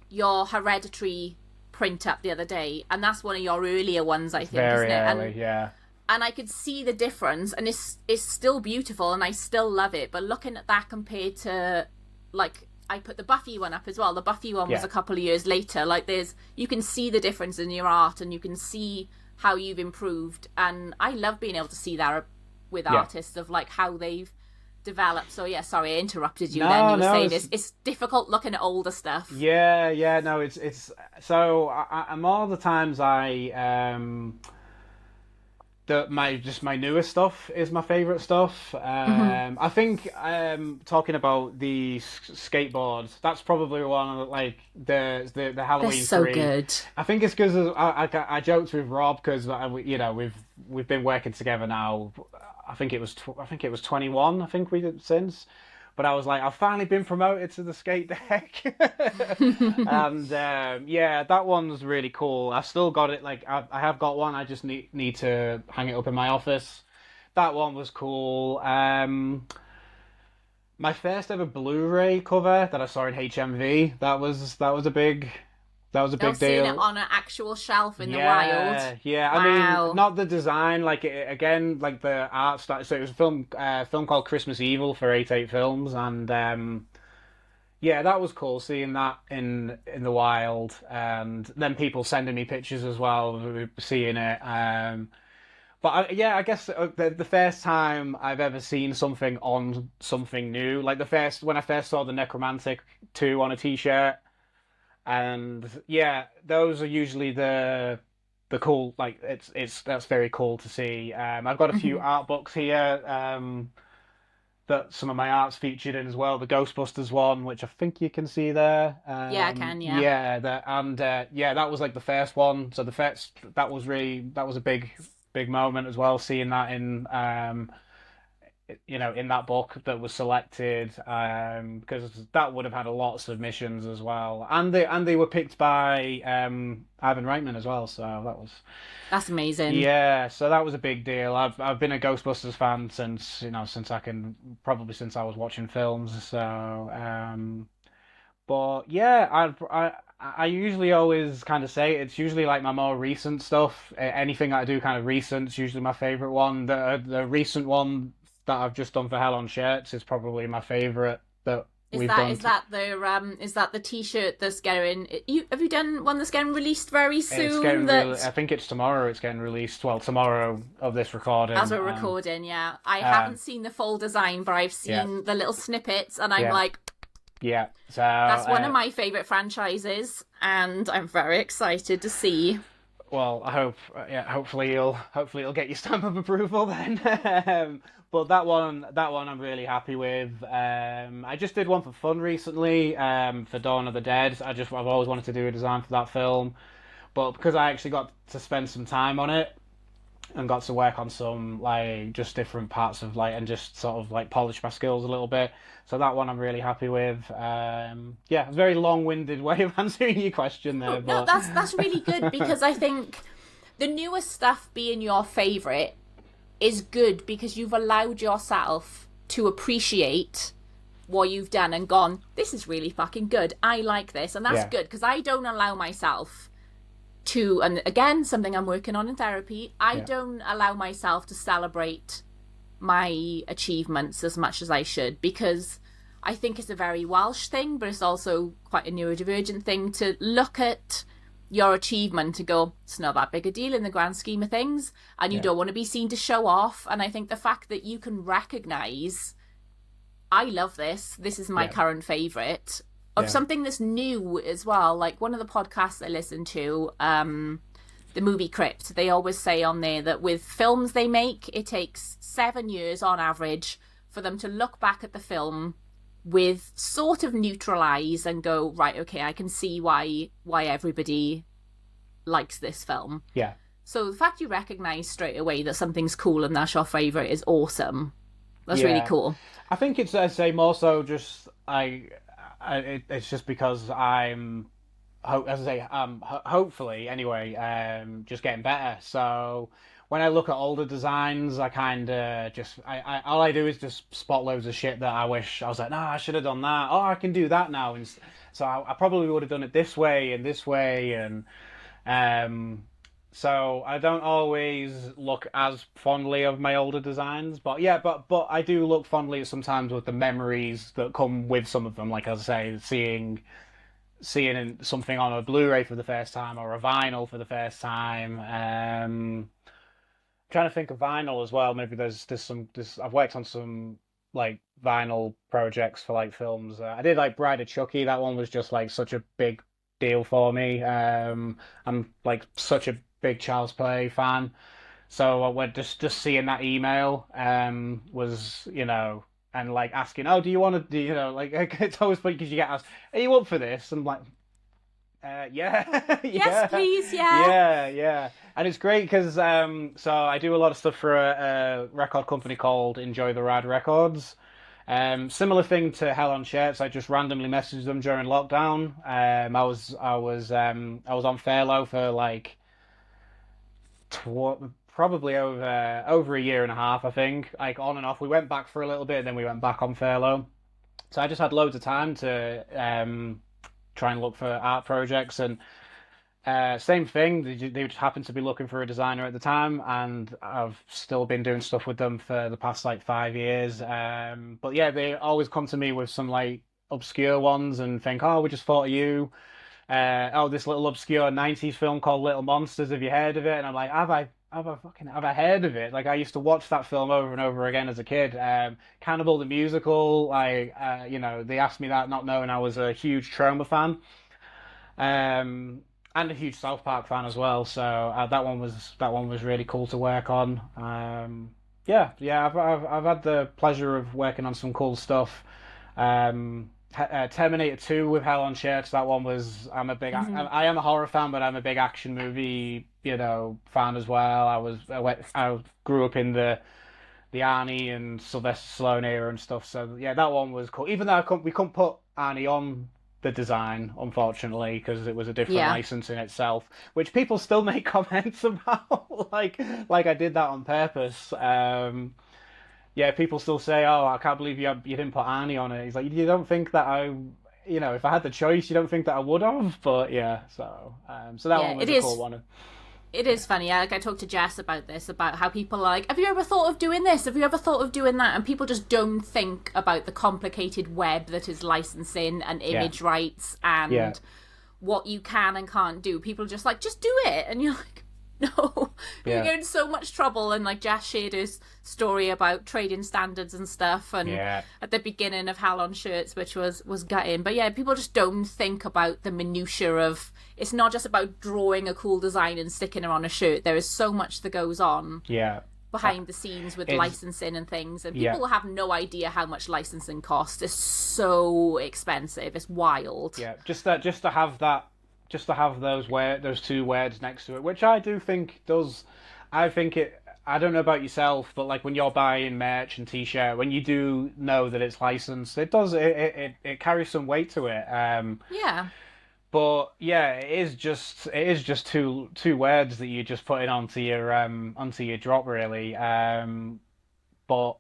your Hereditary print up the other day, and that's one of your earlier ones, I think, Very isn't it? early, yeah. And I could see the difference, and it's still beautiful, and I still love it. But looking at that compared to, like, I put the Buffy one up as well. The Buffy one was a couple of years later. Like, you can see the difference in your art, and you can see how you've improved. And I love being able to see that with artists of like how they've develop. So yeah, sorry, I interrupted you. No, Then you were no, saying it's difficult looking at older stuff. Yeah, no, it's so more the times my newest stuff is my favorite stuff. I think talking about the skateboard, that's probably one of like the Halloween They're so 3. good. I think it's because I joked with Rob because we've been working together now. I think it was 21. I think we did since. But I was like, I've finally been promoted to the skate deck, and yeah, that one's really cool. I've still got it. Like I have got one. I just need to hang it up in my office. That one was cool. My first ever Blu-ray cover that I saw in HMV. That was a big You're deal. seeing it on an actual shelf in the Yeah, wild. yeah. Wow. I mean, not the design, like again, like the art style. So it was a film called Christmas Evil for 88 Films, and yeah, that was cool seeing that in the wild, and then people sending me pictures as well, of seeing it. But yeah, I guess the first time I've ever seen something on something new, like when I first saw the Necromantic 2 on a T-shirt. And yeah, those are usually the cool, like that's very cool to see. I've got a few art books here that some of my art's featured in as well. The Ghostbusters one, which I think you can see there. Yeah, I can. Yeah. Yeah, that was like the first one. So that was a big moment as well. Seeing that in that book that was selected, because that would have had a lot of submissions as well, and they were picked by Ivan Reitman as well. So That's amazing. yeah, so that was a big deal. I've been a Ghostbusters fan since since I was watching films. So but yeah, I usually always kind of say it's usually like my more recent stuff. Anything that I do kind of recent is usually my favorite one. The recent one that I've just done for Hell on Shirts is probably my favorite that we've done. Is that the T-shirt that's getting? Have you done one that's getting released very soon? I think it's tomorrow. It's getting released. Well, tomorrow of this recording. As we're recording, yeah. I haven't seen the full design, but I've seen the little snippets, and I'm like, yeah. So that's one of my favorite franchises, and I'm very excited to see. Well, I hope, hopefully you'll get your stamp of approval then. But that one I'm really happy with. I just did one for fun recently, for Dawn of the Dead. I've always wanted to do a design for that film, but because I actually got to spend some time on it and got to work on some like just different parts of like and just sort of like polish my skills a little bit. So that one I'm really happy with. Yeah, a very long-winded way of answering your question there. No, that's really good because I think the newest stuff being your favourite is good because you've allowed yourself to appreciate what you've done and gone, this is really fucking good. I like this. And that's good because I don't allow myself to, and again, something I'm working on in therapy, I don't allow myself to celebrate my achievements as much as I should because I think it's a very Welsh thing, but it's also quite a neurodivergent thing to look at your achievement to go, it's not that big a deal in the grand scheme of things, and you don't want to be seen to show off. And I think the fact that you can recognise, I love this is my current favourite, of something that's new as well. Like one of the podcasts I listen to, the movie Crypt, they always say on there that with films they make, it takes 7 years on average for them to look back at the film with sort of neutral eyes and go, right, okay, I can see why everybody likes this film. Yeah. So the fact you recognise straight away that something's cool and that's your favourite is awesome. That's really cool. I think it's, I say, more so just it's just because I'm, as I say, hopefully anyway, just getting better. So when I look at older designs, I kind of just, all I do is just spot loads of shit that I wish I was like, no, I should have done that. Oh, I can do that now. And so I probably would have done it this way and this way. And so I don't always look as fondly of my older designs, but yeah, but I do look fondly sometimes with the memories that come with some of them. Like as I say, seeing something on a Blu-ray for the first time or a vinyl for the first time. Trying to think of vinyl as well. Maybe there's I've worked on some like vinyl projects for like films. I did like Bride of Chucky. That one was just like such a big deal for me. I'm like such a big Child's Play fan. So we're just seeing that email was, and like asking, oh, do you want to do, like it's always funny because you get asked, are you up for this? I'm like, yeah, Yes, please, yeah. And it's great because so I do a lot of stuff for a record company called Enjoy the Rad Records. Similar thing to Hell on Shirts. I just randomly messaged them during lockdown. I was on furlough for like probably over a year and a half, I think, like on and off. We went back for a little bit, and then we went back on furlough. So I just had loads of time to try and look for art projects, and same thing. They just happened to be looking for a designer at the time, and I've still been doing stuff with them for the past like 5 years. But yeah, they always come to me with some like obscure ones and think, oh, we just thought of you. This little obscure 90s film called Little Monsters. Have you heard of it? And I'm like, have I heard of it? Like I used to watch that film over and over again as a kid. Cannibal the Musical. They asked me that not knowing I was a huge Trauma fan. And a huge South Park fan as well. So that one was really cool to work on. I've had the pleasure of working on some cool stuff. Terminator 2 with Hell on Shirts. That one was. I am a horror fan, but I'm a big action movie, fan as well. I grew up in the Arnie and Sylvester Stallone era and stuff. So yeah, that one was cool. Even though we couldn't put Arnie on the design, unfortunately, because it was a different license in itself, which people still make comments about, like I did that on purpose. People still say, "Oh, I can't believe you didn't put Arnie on it." He's like, "You don't think that if I had the choice, you don't think that I would have?" But yeah, so that one was a cool one. It is funny. I talked to Jess about this, about how people are like, have you ever thought of doing this? Have you ever thought of doing that? And people just don't think about the complicated web that is licensing and image rights and what you can and can't do. People are just like, just do it. And you're like, no, you're in so much trouble. And like Jess shared his story about trading standards and stuff, and at the beginning of Hell on Shirts, which was gutting. But yeah, people just don't think about the minutiae of, it's not just about drawing a cool design and sticking it on a shirt. There is so much that goes on behind the scenes with licensing and things, and people have no idea how much licensing costs. It's so expensive. It's wild. Yeah, just to have that. Just to have those two words next to it, which I do think does. I think it. I don't know about yourself, but like when you're buying merch and t-shirt, when you do know that it's licensed, it does. It carries some weight to it. But yeah, it is just two words that you're just putting onto your drop, really. But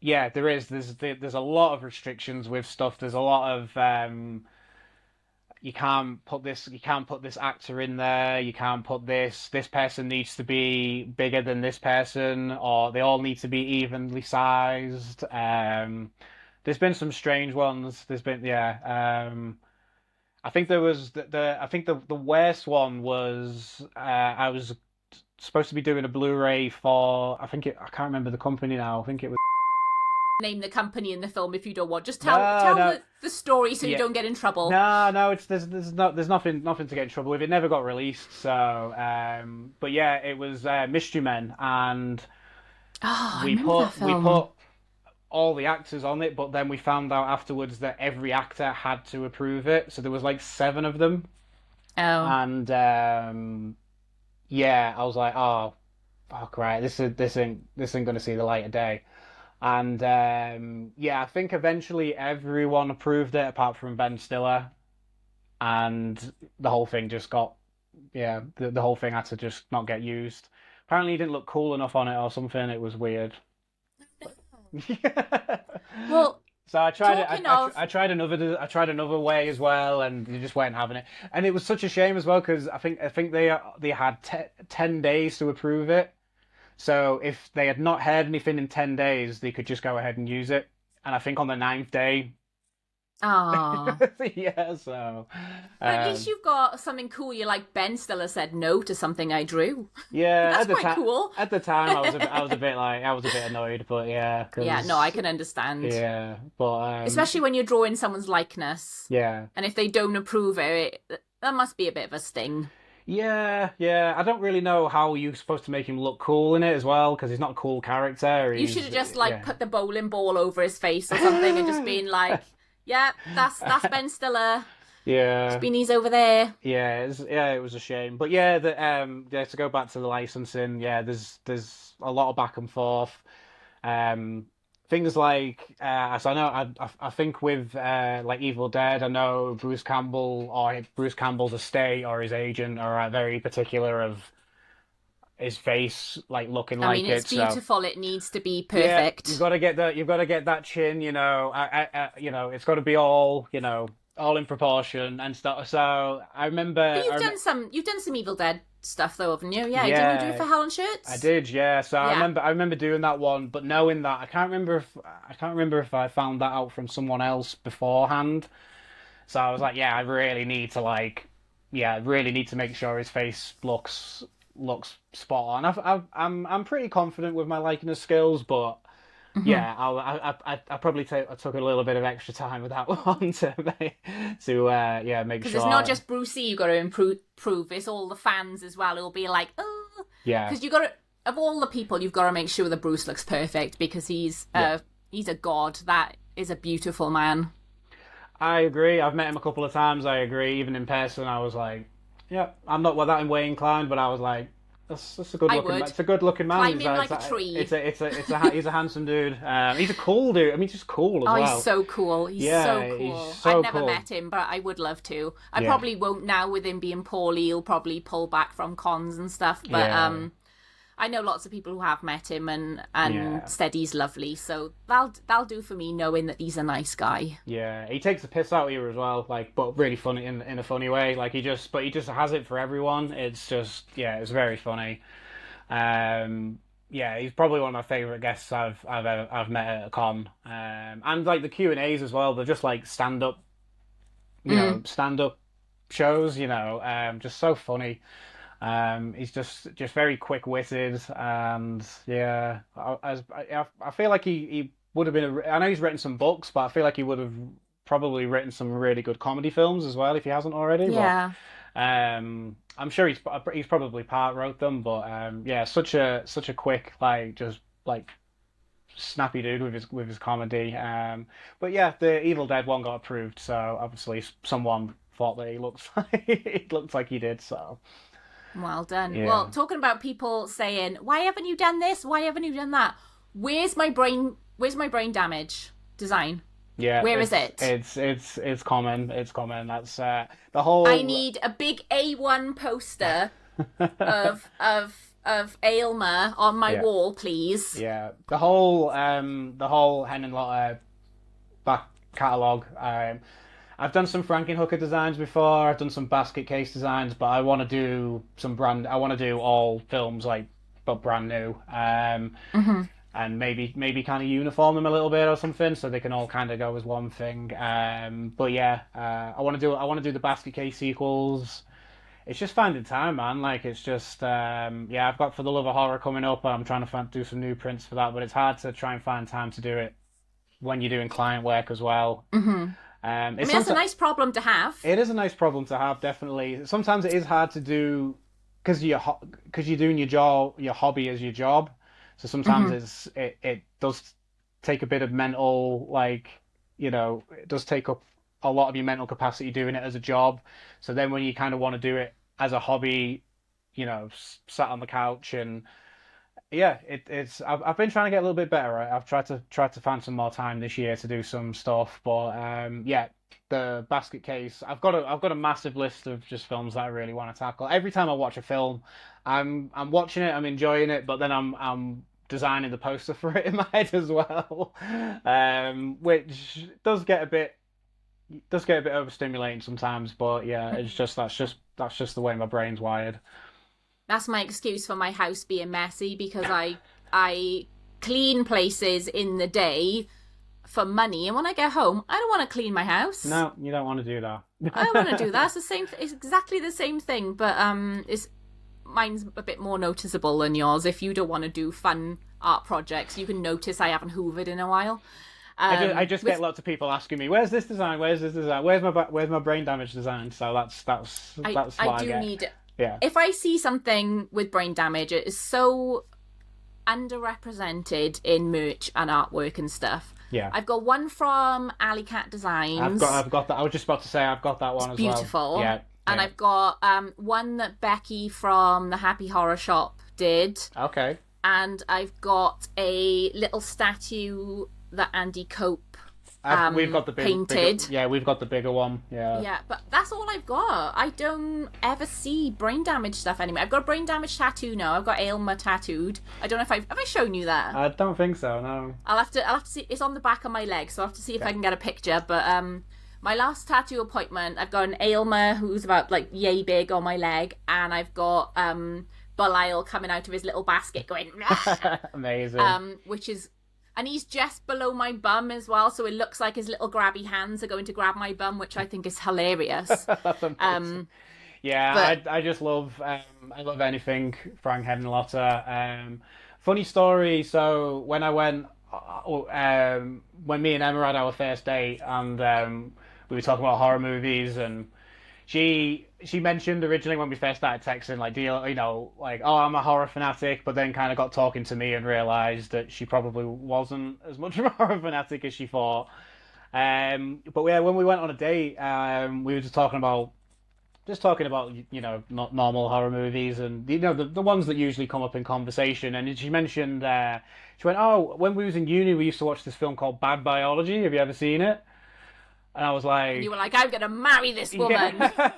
yeah, there's a lot of restrictions with stuff. There's a lot of you can't put this actor in there, you can't put this person needs to be bigger than this person, or they all need to be evenly sized. There's been some strange ones. There's been I think there was the worst one was I was supposed to be doing a Blu-ray for I can't remember the company now. I think it was name the company in the film if you don't want. Just tell the story so you don't get in trouble. No, there's nothing to get in trouble with. It never got released. So, but yeah, it was Mystery Men, and we put all the actors on it, but then we found out afterwards that every actor had to approve it. So there was like 7 of them. Oh, and I was like, oh, fuck, right, this ain't gonna see the light of day. And I think eventually everyone approved it apart from Ben Stiller, and the whole thing just got the whole thing had to just not get used. Apparently, he didn't look cool enough on it or something. It was weird. Well, so I tried it. I tried another way as well, and they just weren't having it. And it was such a shame as well because I think they had 10 days to approve it. So if they had not heard anything in 10 days, they could just go ahead and use it. And I think on the 9th day, Ah. Yeah, so But at least um, you've got something cool. You're like, Ben Stiller said no to something I drew. yeah, That's quite cool. at the time I was a bit like I was a bit annoyed, but yeah, Yeah, no, I because can understand. yeah, but Especially when you're drawing someone's likeness. yeah. And if they don't approve that must be a bit of a sting. Yeah, yeah. I don't really know how you're supposed to make him look cool in it as well, because he's not a cool character. You should have just like Yeah, put the bowling ball over his face or something and just been like, yeah, that's Ben Stiller. yeah, Beanie's over there. yeah. It was a shame, but yeah, yeah. To go back to the licensing, yeah, there's a lot of back and forth. Um, things like so I know I think with like Evil Dead, I know Bruce Campbell or Bruce Campbell's estate or his agent are very particular of his face like looking I like mean, it. it's So beautiful. It needs to be yeah, perfect. you've got to get that chin. You know, you know, it's got to be all you know, all in proportion and stuff. So I remember, But you've done some Evil Dead stuff though, haven't you? Yeah, didn't you do it yeah, for Helen Shirts? I did, yeah. So Yeah. I remember doing that one, but knowing that I can't remember if I found that out from someone else beforehand. So I was like, yeah, I really need to like, yeah, I really need to make sure his face looks spot on. I'm pretty confident with my likeness skills, but Mhm. yeah, I probably I took a little bit of extra time with that one to yeah make Because sure. it's not just Brucey you got to improve. It's all the fans as well. It'll be like, oh, Yeah, because you got to, of all the people, you've got to make sure that Bruce looks perfect because he's a god. That is a beautiful man. I agree. I've met him a couple of times. I agree. Even in person, I was like, yeah, I'm not that way inclined, but I was like, that's a good I looking would. man. It's a good looking man. Climb him like a tree. He's a handsome dude. He's a cool dude. I mean, just cool as Oh, well. he's so cool. He's Yeah, so cool. he's so I've never cool. met him, but I would love to. I Yeah. probably won't now with him being poorly. He'll probably pull back from cons and stuff. But Yeah. I know lots of people who have met him and Yeah. said he's lovely. So that'll do for me knowing that he's a nice guy. Yeah, he takes the piss out of you as well, like, but really funny in a funny way. Like he just has it for everyone. It's just, yeah, it's very funny. Yeah, he's probably one of my favorite guests I've met at a con. And like the Q&As as well. They're just like stand up, stand up shows. Just so funny. He's just very quick witted, and yeah, I feel like he would have been. I know he's written some books, but I feel like he would have probably written some really good comedy films as well if he hasn't already. Yeah. But, I'm sure he's probably part wrote them, but yeah, such a quick just like snappy dude with his comedy. But yeah, the Evil Dead one got approved, so obviously someone thought that he looked like he did. So. Well done. Yeah. Well, talking about people saying, "Why haven't you done this? Why haven't you done that?" Where's my brain damage design? Yeah, Where is it? It's common. It's common. That's the whole. I need a big A1 poster of Aylmer on my wall, please. Yeah, the whole Hen and Lotte back catalogue. I've done some Frankenhooker designs before. I've done some basket case designs, but I want to do I want to do all films but brand new. And maybe kind of uniform them a little bit or something, so they can all kind of go as one thing. But yeah, I want to do the basket case sequels. It's just finding time, man. Like it's just yeah, I've got For the Love of Horror coming up, and I'm trying to do some new prints for that. But it's hard to try and find time to do it when you're doing client work as well. I mean, that's a nice problem to have. It is a nice problem to have, definitely. Sometimes it is hard to do because you're doing your hobby as your job. So sometimes it does take a bit of mental, it does take up a lot of your mental capacity doing it as a job. So then when you kind of want to do it as a hobby, sat on the couch and yeah, it's I've been trying to get a little bit better. Right? I've tried to find some more time this year to do some stuff, but yeah, the basket case. I've got a massive list of just films that I really want to tackle. Every time I watch a film, I'm watching it, I'm enjoying it, but then I'm designing the poster for it in my head as well, which does get a bit overstimulating sometimes. But yeah, it's just that's just the way my brain's wired. That's my excuse for my house being messy because I clean places in the day for money, and when I get home, I don't want to clean my house. No, you don't want to do that. I don't want to do that. It's the same. It's exactly the same thing, but mine's a bit more noticeable than yours. If you don't want to do fun art projects, you can notice I haven't hoovered in a while. I just get lots of people asking me, "Where's this design? Where's this design? Where's my brain damage design?" So that's what I do get. need it. Yeah. If I see something with brain damage, it is so underrepresented in merch and artwork and stuff. Yeah. I've got one from Alley Cat Designs. I've got that. I was just about to say I've got that one as beautiful. well. Yeah. And I've got one that Becky from the Happy Horror Shop did. Okay. And I've got a little statue that Andy Cope we've got the painted. Bigger, we've got the bigger one. Yeah. Yeah, but that's all I've got. I don't ever see brain damage stuff anymore. I've got a brain damage tattoo now. I've got Aylmer tattooed. I don't know if have I shown you that? I don't think so. No. I'll have to see. It's on the back of my leg, so I'll have to see if I can get a picture. But my last tattoo appointment, I've got an Aylmer who's about like yay big on my leg, and I've got Belial coming out of his little basket going amazing. Which is. And he's just below my bum as well, so it looks like his little grabby hands are going to grab my bum, which I think is hilarious. That's amazing. Yeah, but... I just love I love anything Frank Henenlotter. Funny story. So when I went, when me and Emma had our first date, and we were talking about horror movies, and she mentioned originally when we first started texting, like, like, oh, I'm a horror fanatic, but then kind of got talking to me and realised that she probably wasn't as much of a horror fanatic as she thought. But yeah, when we went on a date, we were just talking about not normal horror movies, and the ones that usually come up in conversation. And she mentioned, she went, oh, when we was in uni, we used to watch this film called Bad Biology. Have you ever seen it? And I was like... And you were like, I'm going to marry this woman. Yeah.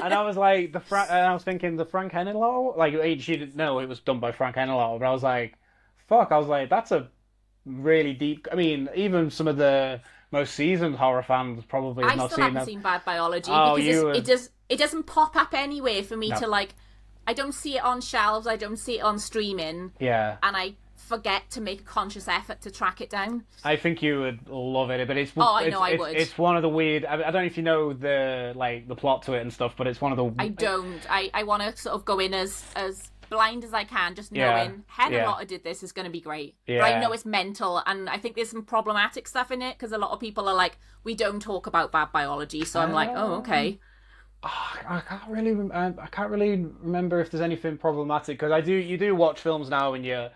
And I was like, and I was thinking, the Frank Henenlotter? Like, she didn't know it was done by Frank Henenlotter, but I was like, fuck, that's a really deep... I mean, even some of the most seasoned horror fans probably have not seen that. I still haven't seen Bad Biology, because it doesn't pop up anywhere for me to, like... I don't see it on shelves, I don't see it on streaming. Yeah. And I forget to make a conscious effort to track it down. I think you would love it, but I would. It's one of the weird. I don't know if you know the plot to it and stuff, but it's one of the. I don't. I want to sort of go in as blind as I can, just knowing Henenlotter did this is going to be great. Yeah. But I know it's mental, and I think there's some problematic stuff in it because a lot of people are like, we don't talk about Bad Biology, so I'm like, oh, okay. I can't really remember if there's anything problematic, because you do watch films now and you.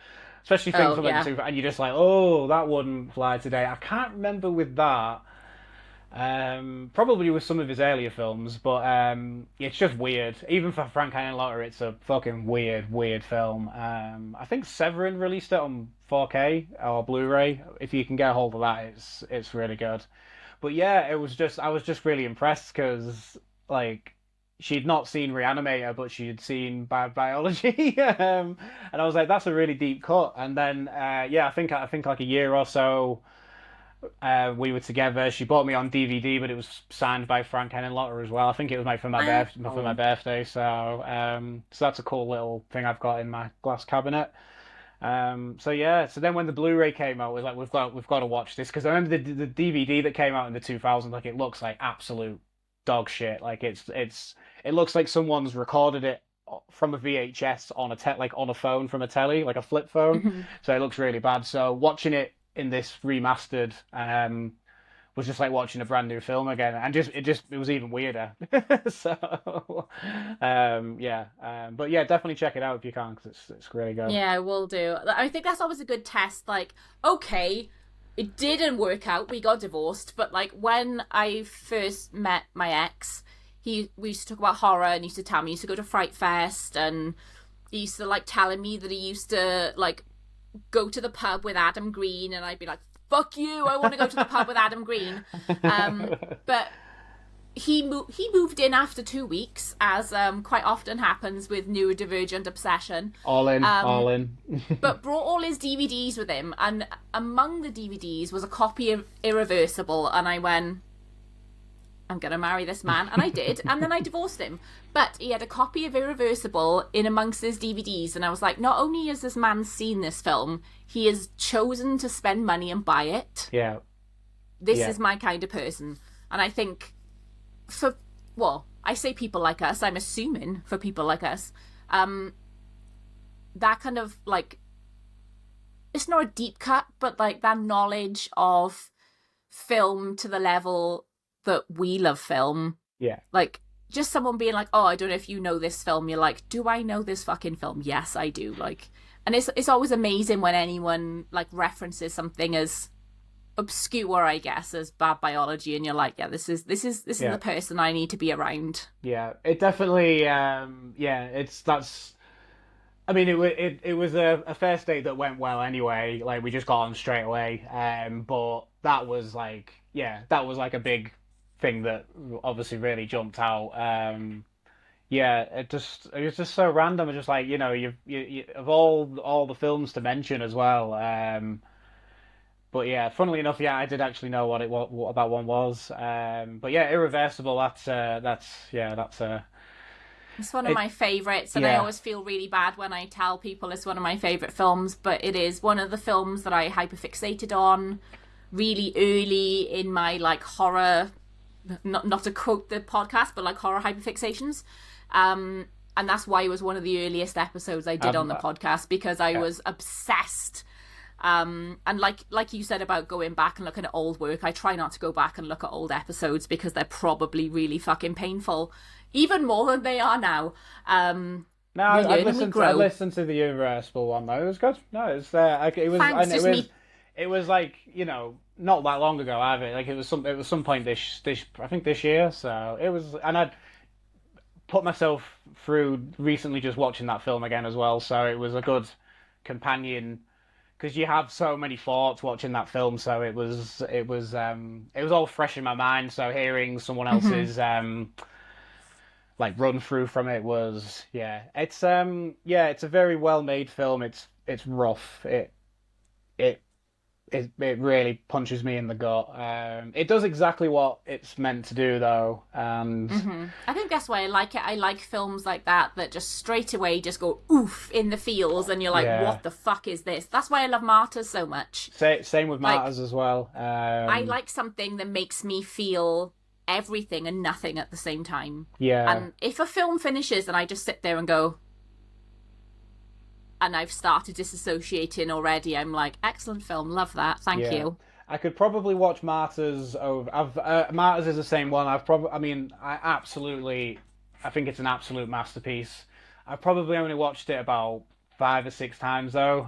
Especially things from and you're just like, oh, that wouldn't fly today. I can't remember with that. Probably with some of his earlier films, but it's just weird. Even for Frank Henenlotter, it's a fucking weird film. I think Severin released it on 4K or Blu-ray. If you can get a hold of that, it's really good. But yeah, I was just really impressed because like. She'd not seen Reanimator, but she'd seen Bad Biology, and I was like, "That's a really deep cut." And then, I think like a year or so, we were together. She bought me on DVD, but it was signed by Frank Henenlotter as well. I think it was made for my birthday. So that's a cool little thing I've got in my glass cabinet. So then when the Blu-ray came out, we was like, we've got to watch this, because I remember the DVD that came out in the 2000s, like, it looks like absolute dog shit. Like it looks like someone's recorded it from a VHS on on a phone from a telly, like a flip phone. So it looks really bad. So watching it in this remastered was just like watching a brand new film again, and it was even weirder. So but yeah, definitely check it out if you can, because it's really good. Yeah, I will do. I think that's always a good test. Like, okay, it didn't work out, we got divorced, but like when I first met my ex, we used to talk about horror, and he used to tell me he used to go to Fright Fest, and he used to like telling me that he used to like go to the pub with Adam Green, and I'd be like, fuck you, I want to go to the pub with Adam Green. But he moved in after 2 weeks, as quite often happens with neurodivergent obsession. All in. But brought all his DVDs with him, and among the DVDs was a copy of Irreversible, and I went, I'm going to marry this man, and I did, and then I divorced him. But he had a copy of Irreversible in amongst his DVDs, and I was like, not only has this man seen this film, he has chosen to spend money and buy it. Yeah. This is my kind of person. And I think I say people like us, I'm assuming for people like us, that kind of like, it's not a deep cut, but like that knowledge of film to the level that we love film. Yeah. Like, just someone being like, oh, I don't know if you know this film. You're like, do I know this fucking film? Yes, I do. Like, and it's always amazing when anyone like references something as obscure, I guess, as bad biology, and you're like, yeah, this is the person I need to be around. Yeah, it definitely. I mean, it was a first date that went well anyway. Like, we just got on straight away. But that was like a big thing that obviously really jumped out. It was just so random. It's just like, you of all the films to mention as well. But yeah, funnily enough, I did actually know what that one was. But yeah, Irreversible. It's one of my favourites, and I always feel really bad when I tell people it's one of my favourite films, but it is one of the films that I hyperfixated on really early in my like horror, not to quote the podcast, but like horror hyperfixations. And that's why it was one of the earliest episodes I did on the podcast, because I was obsessed. And like you said about going back and looking at old work, I try not to go back and look at old episodes because they're probably really fucking painful, even more than they are now. No, I listened to the Irreversible one though. It was good. No, it's it was like, not that long ago either. Like, it was some point this I think this year. So it was, and I'd put myself through recently just watching that film again as well. So it was a good companion, because you have so many thoughts watching that film. So it was all fresh in my mind. So hearing someone else's like run through from it was, it's a very well made film. It's rough. It really punches me in the gut. It does exactly what it's meant to do, though. And I think that's why I like it. I like films like that just straight away just go oof in the feels, and you're like, what the fuck is this? That's why I love Martyrs so much. Same with Martyrs as well. I like something that makes me feel everything and nothing at the same time. Yeah. And if a film finishes and I just sit there and go, and I've started disassociating already, I'm like, excellent film, love that, thank you. I could probably watch Martyrs over. Martyrs is the same one. I think it's an absolute masterpiece. I've probably only watched it about 5 or 6 times though,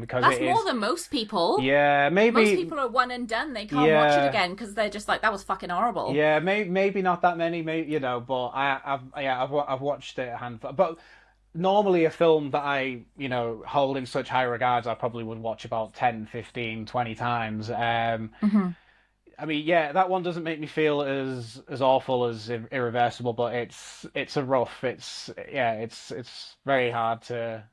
because that's more than most people. Yeah, maybe most people are one and done. They can't watch it again because they're just like, that was fucking horrible. Yeah, maybe not that many, but I've watched it a handful. But normally a film that I, hold in such high regards, I probably would watch about 10, 15, 20 times. I mean, that one doesn't make me feel as awful as Irreversible, but it's very hard to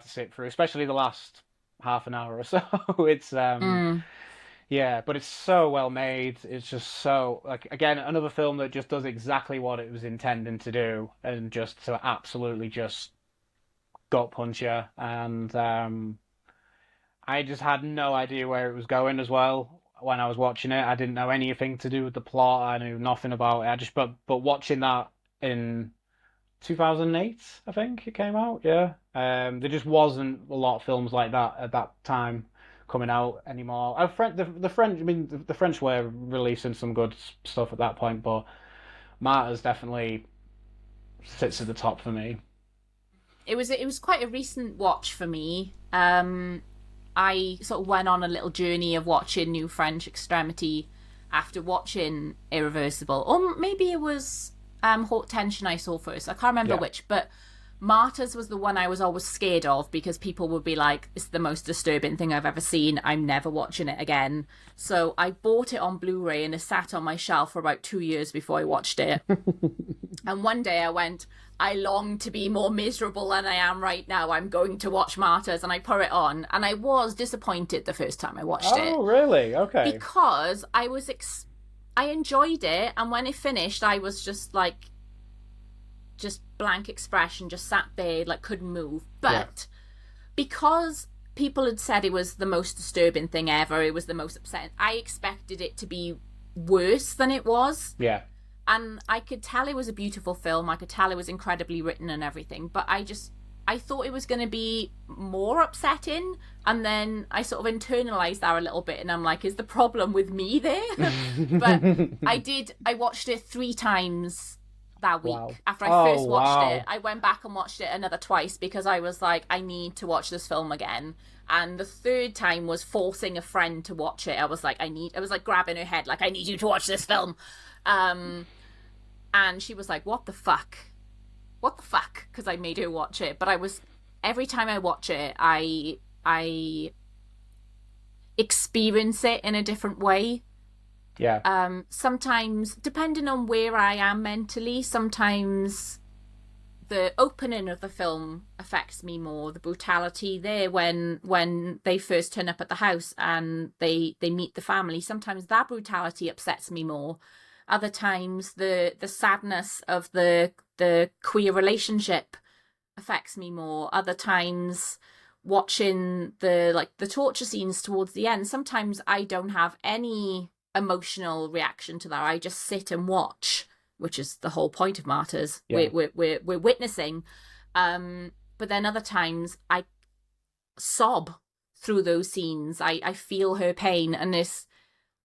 sit through, especially the last half an hour or so. It's but it's so well made. It's just so, like, again, another film that just does exactly what it was intending to do, and just to absolutely just gut punch you. And I just had no idea where it was going as well when I was watching it. I didn't know anything to do with the plot. I knew nothing about it. But watching that in 2008, I think it came out. Yeah, there just wasn't a lot of films like that at that time coming out anymore. The French were releasing some good stuff at that point, but Martyrs definitely sits at the top for me. It was quite a recent watch for me. I sort of went on a little journey of watching New French Extremity after watching Irreversible, or maybe it was Haute Tension I saw first. I can't remember which, but Martyrs was the one I was always scared of, because people would be like, it's the most disturbing thing I've ever seen, I'm never watching it again. So I bought it on Blu-ray and it sat on my shelf for about 2 years before I watched it. And one day I went, I long to be more miserable than I am right now, I'm going to watch Martyrs, and I put it on, and I was disappointed the first time I watched it. Oh, really? Okay. Because I enjoyed it, and when it finished, I was just like, just blank expression, just sat there, like, couldn't move. But because people had said it was the most disturbing thing ever. It was the most upsetting. I expected it to be worse than it was. Yeah. And I could tell it was a beautiful film. I could tell it was incredibly written and everything. But I thought it was going to be more upsetting. And then I sort of internalized that a little bit. And I'm like, is the problem with me there? But I watched it 3 times that week. Wow. After I first watched wow. it, I went back and watched it another twice because I was like, I need to watch this film again. And the 3rd time was forcing a friend to watch it. I was like grabbing her head, like, I need you to watch this film. And she was like, what the fuck? Because I made her watch it. But every time I watch it, I experience it in a different way. Yeah. Sometimes, depending on where I am mentally, sometimes the opening of the film affects me more. The brutality there when they first turn up at the house and they meet the family, sometimes that brutality upsets me more. Other times the sadness of the queer relationship affects me more. Other times watching the torture scenes towards the end, sometimes I don't have any emotional reaction to that. I just sit and watch, which is the whole point of Martyrs. Yeah. We're witnessing. But then other times I sob through those scenes. I feel her pain, and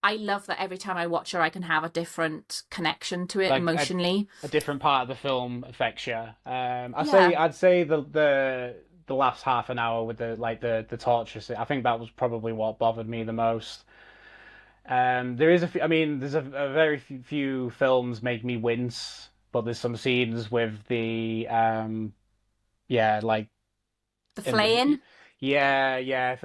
I love that every time I watch her, I can have a different connection to it, like emotionally. A different part of the film affects you. I'd say the last half an hour with the torture scene, I think that was probably what bothered me the most. There's a very few films make me wince, but there's some scenes with the the flaying. It's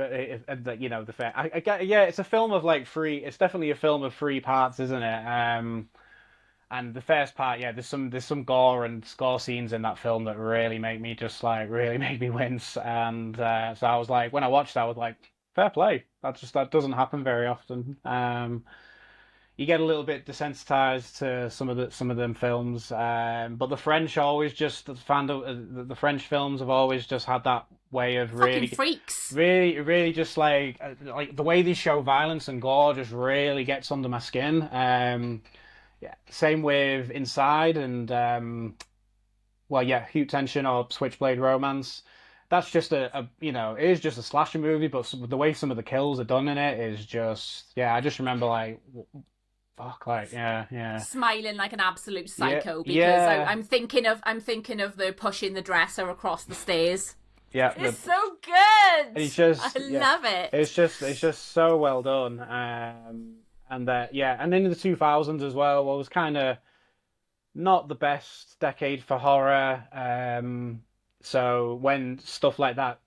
a film of it's definitely a film of 3 parts, isn't it? And the first part, there's some gore and score scenes in that film that really make me wince. And so I was like, when I watched that, I was like, fair play. That doesn't happen very often. You get a little bit desensitized to some of them films, but the French always just the French films have always just had that way of really freaks. Really just like the way they show violence and gore just really gets under my skin. Same with Inside and Hugh Tension or Switchblade Romance. That's just it is just a slasher movie, but the way some of the kills are done in it is just, I just remember smiling like an absolute psycho because I'm thinking of the pushing the dresser across the stairs. Yeah, it's so good. It's just, I love it. It's just so well done. And then in the 2000s as well, was kind of not the best decade for horror. So when stuff like that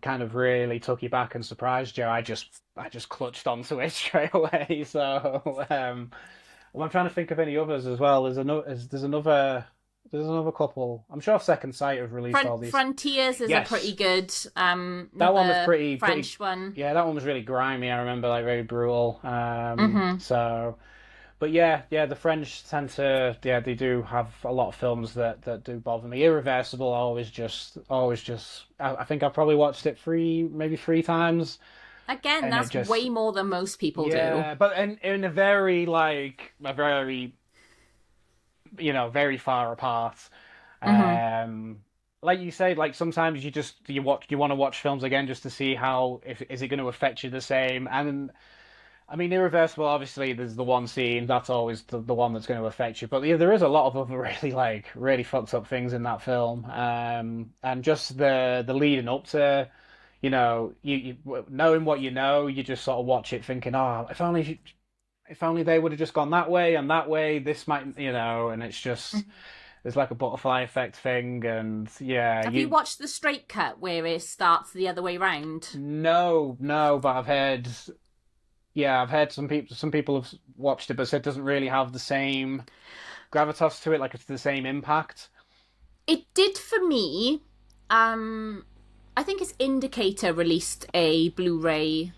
kind of really took you back and surprised you, I just clutched onto it straight away. So I'm trying to think of any others as well. There's another couple. I'm sure Second Sight have released all these. Frontiers is a pretty good. That one was pretty French one. Yeah, that one was really grimy. I remember, very brutal. So. But the French tend to, they do have a lot of films that do bother me. Irreversible always just. I think I've probably watched it maybe 3 times. Again, that's way more than most people do. Yeah, but in a very very far apart. Like you say, sometimes you want to watch films again just to see how is it going to affect you the same. And I mean, Irreversible, obviously, there's the one scene, that's always the one that's going to affect you. But there is a lot of other really fucked up things in that film. And just the leading up to, you knowing what you just sort of watch it thinking, oh, if only they would have just gone that way and that way, this might, and it's just, there's like a butterfly effect thing. And Have you watched the straight cut where it starts the other way round? No, but I've heard... Yeah, I've heard some people have watched it, but said it doesn't really have the same gravitas to it, it's the same impact. It did for me. I think it's Indicator released a Blu-ray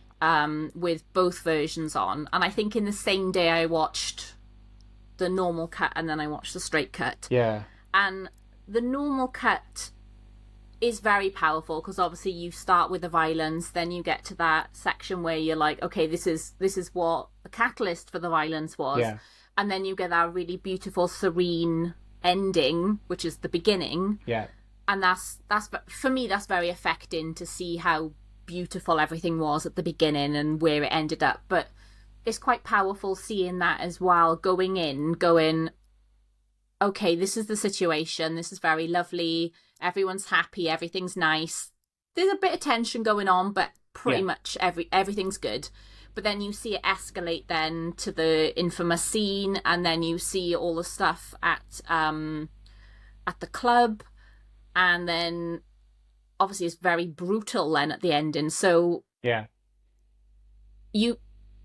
with both versions on, and I think in the same day I watched the normal cut and then I watched the straight cut. Yeah. And the normal cut is very powerful, because obviously you start with the violence, then you get to that section where you're like, okay, this is what the catalyst for the violence was. Yeah. And then you get that really beautiful, serene ending, which is the beginning. Yeah. And that's for me, that's very affecting to see how beautiful everything was at the beginning and where it ended up. But it's quite powerful seeing that as well, going, okay, this is the situation, this is very lovely, everyone's happy, everything's nice, there's a bit of tension going on, but pretty much everything's good. But then you see it escalate then to the infamous scene, and then you see all the stuff at the club, and then obviously it's very brutal then at the ending. So you,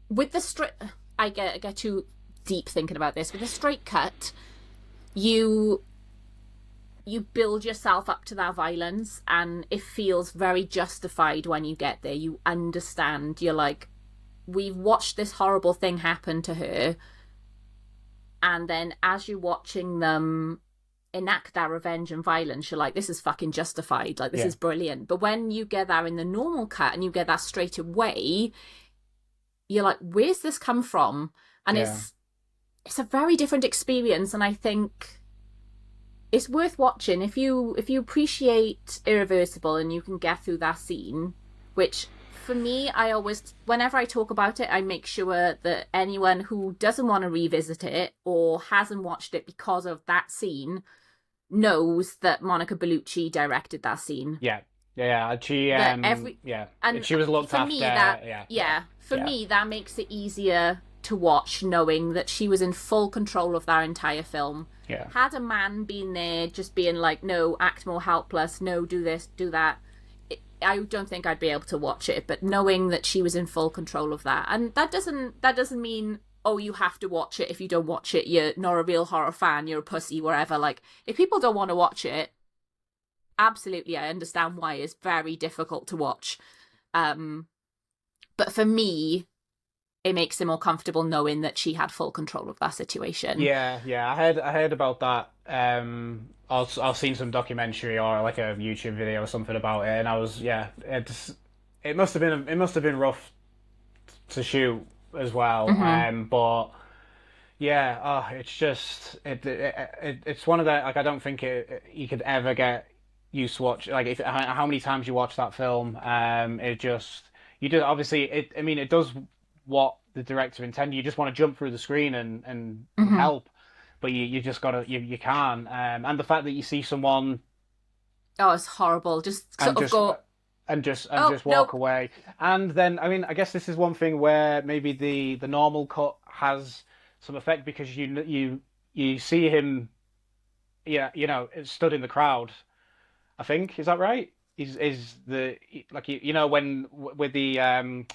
with the straight, I get too deep thinking about this. With a straight cut, you build yourself up to that violence, and it feels very justified when you get there. You understand. You're like, we've watched this horrible thing happen to her, and then as you're watching them enact that revenge and violence, you're like, this is fucking justified, like this is brilliant. But when you get that in the normal cut and you get that straight away, you're like, where's this come from? And it's a very different experience, and I think it's worth watching if you appreciate Irreversible and you can get through that scene. Which for me, I always, whenever I talk about it, I make sure that anyone who doesn't want to revisit it or hasn't watched it because of that scene knows that Monica Bellucci directed that scene. She and she was looked after. Me, that makes it easier to watch, knowing that she was in full control of that entire film. Had a man been there just being like, no, act more helpless, no, do this, do that, I don't think I'd be able to watch it. But knowing that she was in full control of that, and that doesn't mean, oh, you have to watch it. If you don't watch it, you're not a real horror fan, you're a pussy, whatever. Like, if people don't want to watch it, absolutely, I understand why it's very difficult to watch. But for me, it makes it more comfortable knowing that she had full control of that situation. I heard about that. I've seen some documentary or like a YouTube video or something about it, and I was it must have been rough to shoot as well. But it's just it's one of the, like, I don't think you could ever get used to watch, like, how many times you watch that film. It does what the director intended. You just want to jump through the screen and help, but you just gotta, you can't. And the fact that you see someone, it's horrible, just walk away, and then, I mean, I guess this is one thing where maybe the normal cut has some effect, because you see him, stood in the crowd. I think, is that right? Is the, like, when with the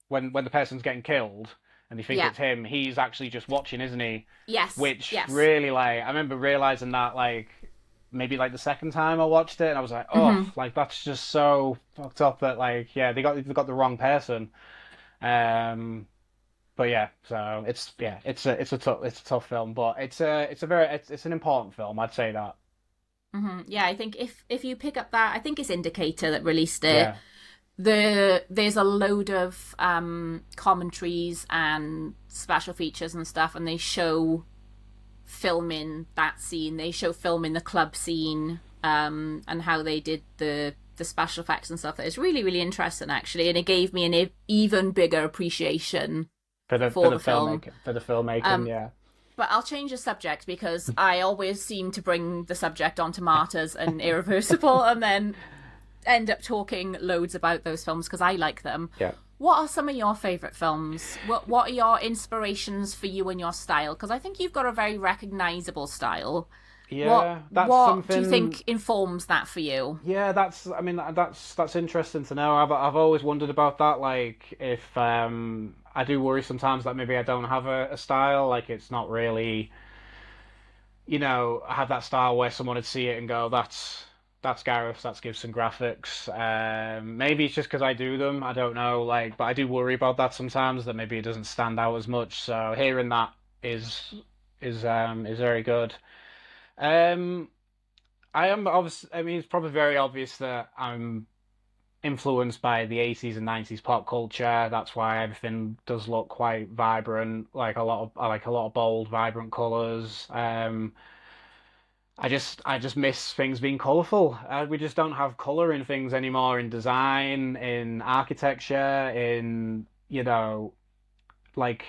when the person's getting killed and you think it's him, he's actually just watching, isn't he? Yes. Which really, like, I remember realizing that, like, maybe like the second time I watched it, and I was like, like, that's just so fucked up that, like, they got the wrong person. But so it's a tough film, but it's an important film. I'd say that. Yeah, I think if you pick up that, I think it's Indicator that released it. There's a load of commentaries and special features and stuff, and they show filming that scene. They show filming the club scene, and how they did the special effects and stuff. It's really, really interesting, actually, and it gave me an even bigger appreciation for the film. For the filmmaking, But I'll change the subject, because I always seem to bring the subject onto Martyrs and Irreversible and then end up talking loads about those films because I like them. What are some of your favourite films? What are your inspirations for you and your style? Because I think you've got a very recognisable style. What do you think informs that for you? That's interesting to know. I've always wondered about that. Like, if I do worry sometimes that maybe I don't have a style. Like, it's not really, I have that style where someone would see it and go, that's Garreth, that's Gibson Graphix. Maybe it's just because I do them. I don't know. Like, but I do worry about that sometimes, that maybe it doesn't stand out as much. So hearing that is very good. I am obvious. I mean, it's probably very obvious that I'm influenced by the 80s and 90s pop culture. That's why everything does look quite vibrant, I like a lot of bold, vibrant colors. I just miss things being colorful. We just don't have color in things anymore, in design, in architecture, in, like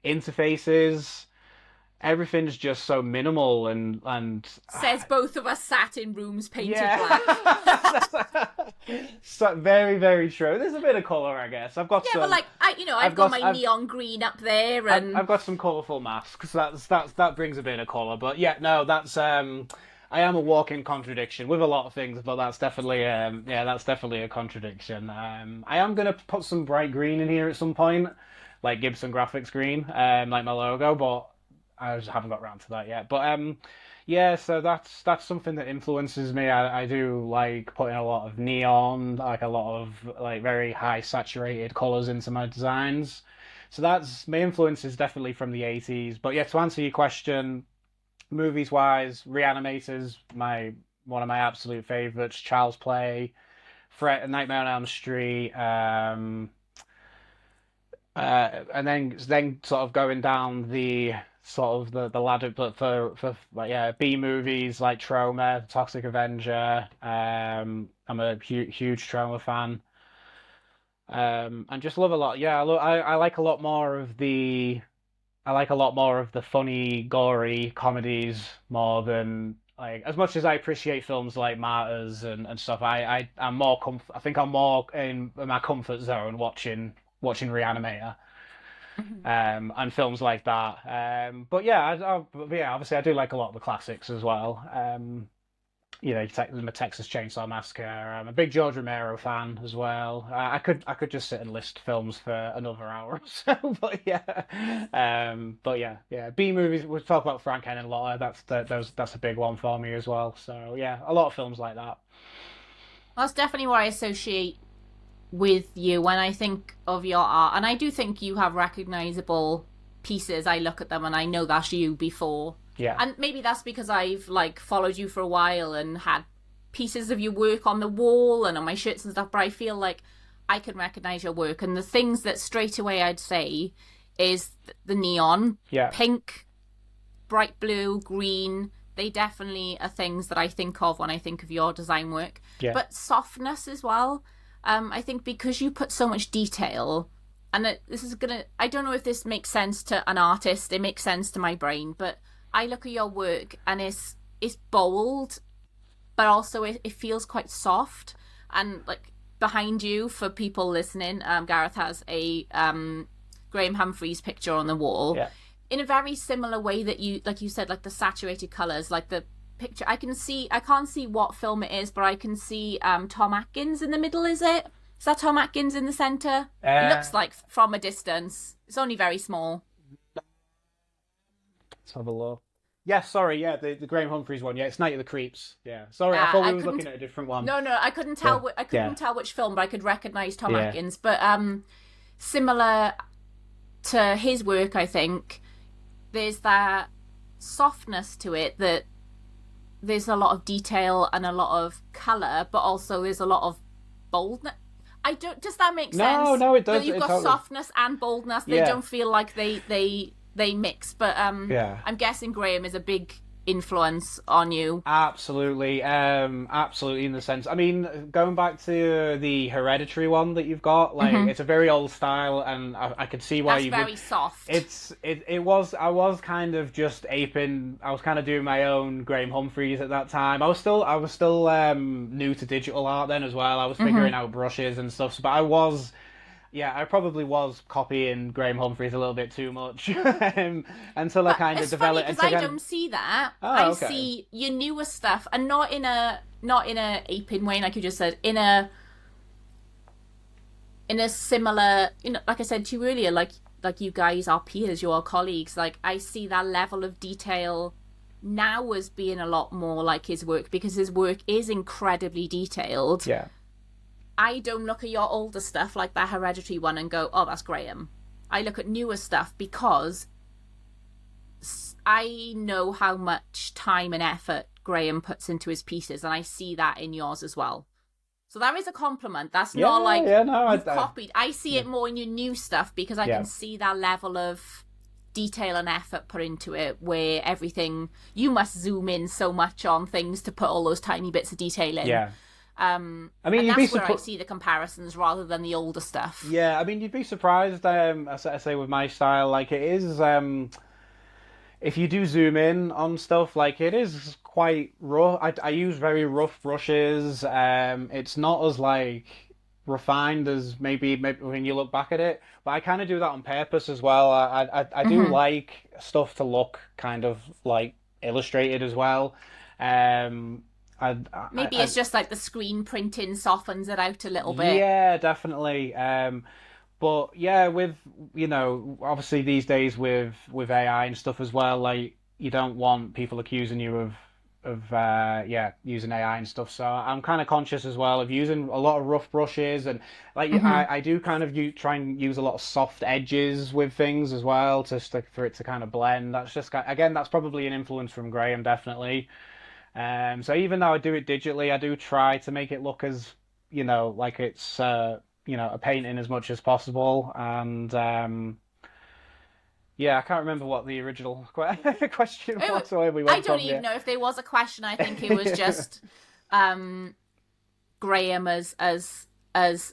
interfaces. Everything's just so minimal and Says both of us sat in rooms painted yeah. black. So very, very true. There's a bit of color, I guess. I've got some. But like I've got my neon green up there, and I've got some colourful masks. That brings a bit of colour. But yeah, no, that's I am a walking contradiction with a lot of things, but that's definitely that's definitely a contradiction. I am gonna put some bright green in here at some point, like Gibson Graphix green, like my logo, but I just haven't got around to that yet. But yeah, so that's something that influences me. I do like putting a lot of neon, like a lot of like very high saturated colours into my designs. So that's my influence is definitely from the 80s. But yeah, to answer your question, movies wise, Reanimators, one of my absolute favourites, Child's Play, Nightmare on Elm Street, and then sort of going down the sort of the ladder, but for like B movies like Trauma, Toxic Avenger. I'm a huge Trauma fan. And just love a lot. Yeah, I like a lot more of the funny, gory comedies more than like as much as I appreciate films like Martyrs and stuff. I'm more I think I'm more in my comfort zone watching Reanimator. And films like that. But yeah, obviously I do like a lot of the classics as well. The Texas Chainsaw Massacre. I'm a big George Romero fan as well. I could just sit and list films for another hour or so. But yeah. B movies. We'll talk about Frank Henenlotter. That's a big one for me as well. So yeah, a lot of films like that. That's definitely what I associate with you when I think of your art, and I do think you have recognizable pieces. I look at them and I know that's you before. Yeah. And maybe that's because I've like followed you for a while and had pieces of your work on the wall and on my shirts and stuff, but I feel like I can recognize your work, and the things that straight away I'd say is the neon, pink, bright blue, green. They definitely are things that I think of when I think of your design work. Yeah. But softness as well. I think because you put so much detail, and I don't know if this makes sense to an artist, it makes sense to my brain, but I look at your work and it's bold, but also it feels quite soft. And like behind you, for people listening, Garreth has a Graham Humphreys picture on the wall. Yeah. In a very similar way that you said, like the saturated colours, like the picture I can't see what film it is, but I can see Tom Atkins in the middle. Is that Tom Atkins in the centre? It looks like from a distance. It's only very small. Let's have a look. Yeah, sorry, the Graham Humphreys one. Yeah, it's Night of the Creeps. Yeah, sorry, I thought we were looking at a different one. No, I couldn't tell. I couldn't tell which film, but I could recognise Tom Atkins. But similar to his work, I think there's that softness to it, that there's a lot of detail and a lot of colour, but also there's a lot of boldness. Does that make sense? No, it does. That you've got softness and boldness. They don't feel like they mix. But I'm guessing Graham is a big influence on you. Absolutely, absolutely. In the sense, I mean, going back to the Hereditary one that you've got, like it's a very old style, and I could see why That's very soft. It was. I was kind of just aping. I was kind of doing my own Graham Humphreys at that time. I was still new to digital art then as well. I was figuring out brushes and stuff, but I probably was copying Graham Humphreys a little bit too much until I kind of developed. Because I don't see that. I see your newer stuff, and not in a aping way, like you just said. In a similar, like I said to you earlier, like you guys are peers, you're colleagues. Like I see that level of detail now as being a lot more like his work, because his work is incredibly detailed. Yeah. I don't look at your older stuff like that Hereditary one and go, oh, that's Graham. I look at newer stuff because I know how much time and effort Graham puts into his pieces, and I see that in yours as well. So that is a compliment. That's Yeah, not like yeah, no, you've copied. I see it more in your new stuff because I can see that level of detail and effort put into it, where everything, you must zoom in so much on things to put all those tiny bits of detail in. Yeah. I mean, and you'd be that's where I see the comparisons rather than the older stuff. Yeah, I mean, you'd be surprised. As I say, with my style, like it is. If you do zoom in on stuff, like it is quite rough. I use very rough brushes. It's not as like refined as maybe when you look back at it, but I kind of do that on purpose as well. I do like stuff to look kind of like illustrated as well. Maybe it's just like the screen printing softens it out a little bit. Yeah, definitely. But yeah, with obviously these days with AI and stuff as well, like you don't want people accusing you of using AI and stuff. So I'm kind of conscious as well of using a lot of rough brushes, and like I do kind of try and use a lot of soft edges with things as well, for it to kind of blend. That's just, again, that's probably an influence from Graham, definitely. So even though I do it digitally, I do try to make it look as, like it's, a painting as much as possible. And, yeah, I can't remember what the original question was. Or we went I don't even know if there was a question. I think it was just, Graham as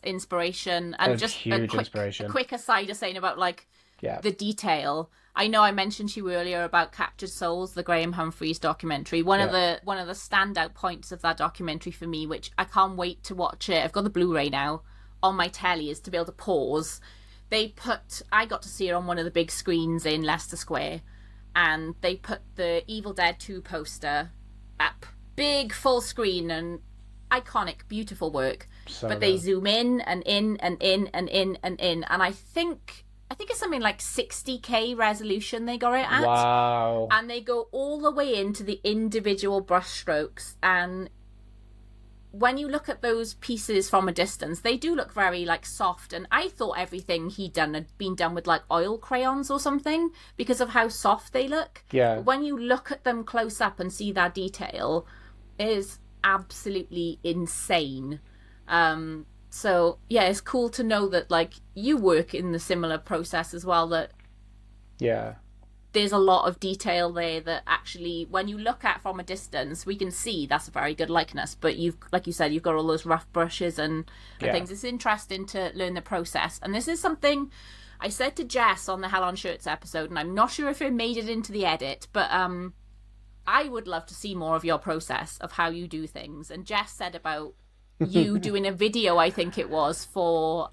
inspiration, and just a quick aside of saying about like the detail. I know I mentioned to you earlier about Captured Souls, the Graham Humphreys documentary. One of the standout points of that documentary for me, which I can't wait to watch it, I've got the Blu-ray now on my telly, is to be able to pause. I got to see it on one of the big screens in Leicester Square, and they put the Evil Dead 2 poster up, big full screen, and iconic, beautiful work. But they zoom in and in and in and in and in, and I think it's something like 60K resolution they got it at. Wow. And they go all the way into the individual brushstrokes. And when you look at those pieces from a distance, they do look very like soft. And I thought everything he'd done had been done with like oil crayons or something because of how soft they look. Yeah. But when you look at them close up and see that detail, it is absolutely insane. So yeah, it's cool to know that like you work in the similar process as well, that there's a lot of detail there that actually when you look at from a distance we can see that's a very good likeness, but you've, like you said, you've got all those rough brushes and things. It's interesting to learn the process, and this is something I said to Jess on the Hell on Shirts episode, and I'm not sure if it made it into the edit, but I would love to see more of your process of how you do things. And Jess said about you doing a video, I think it was, for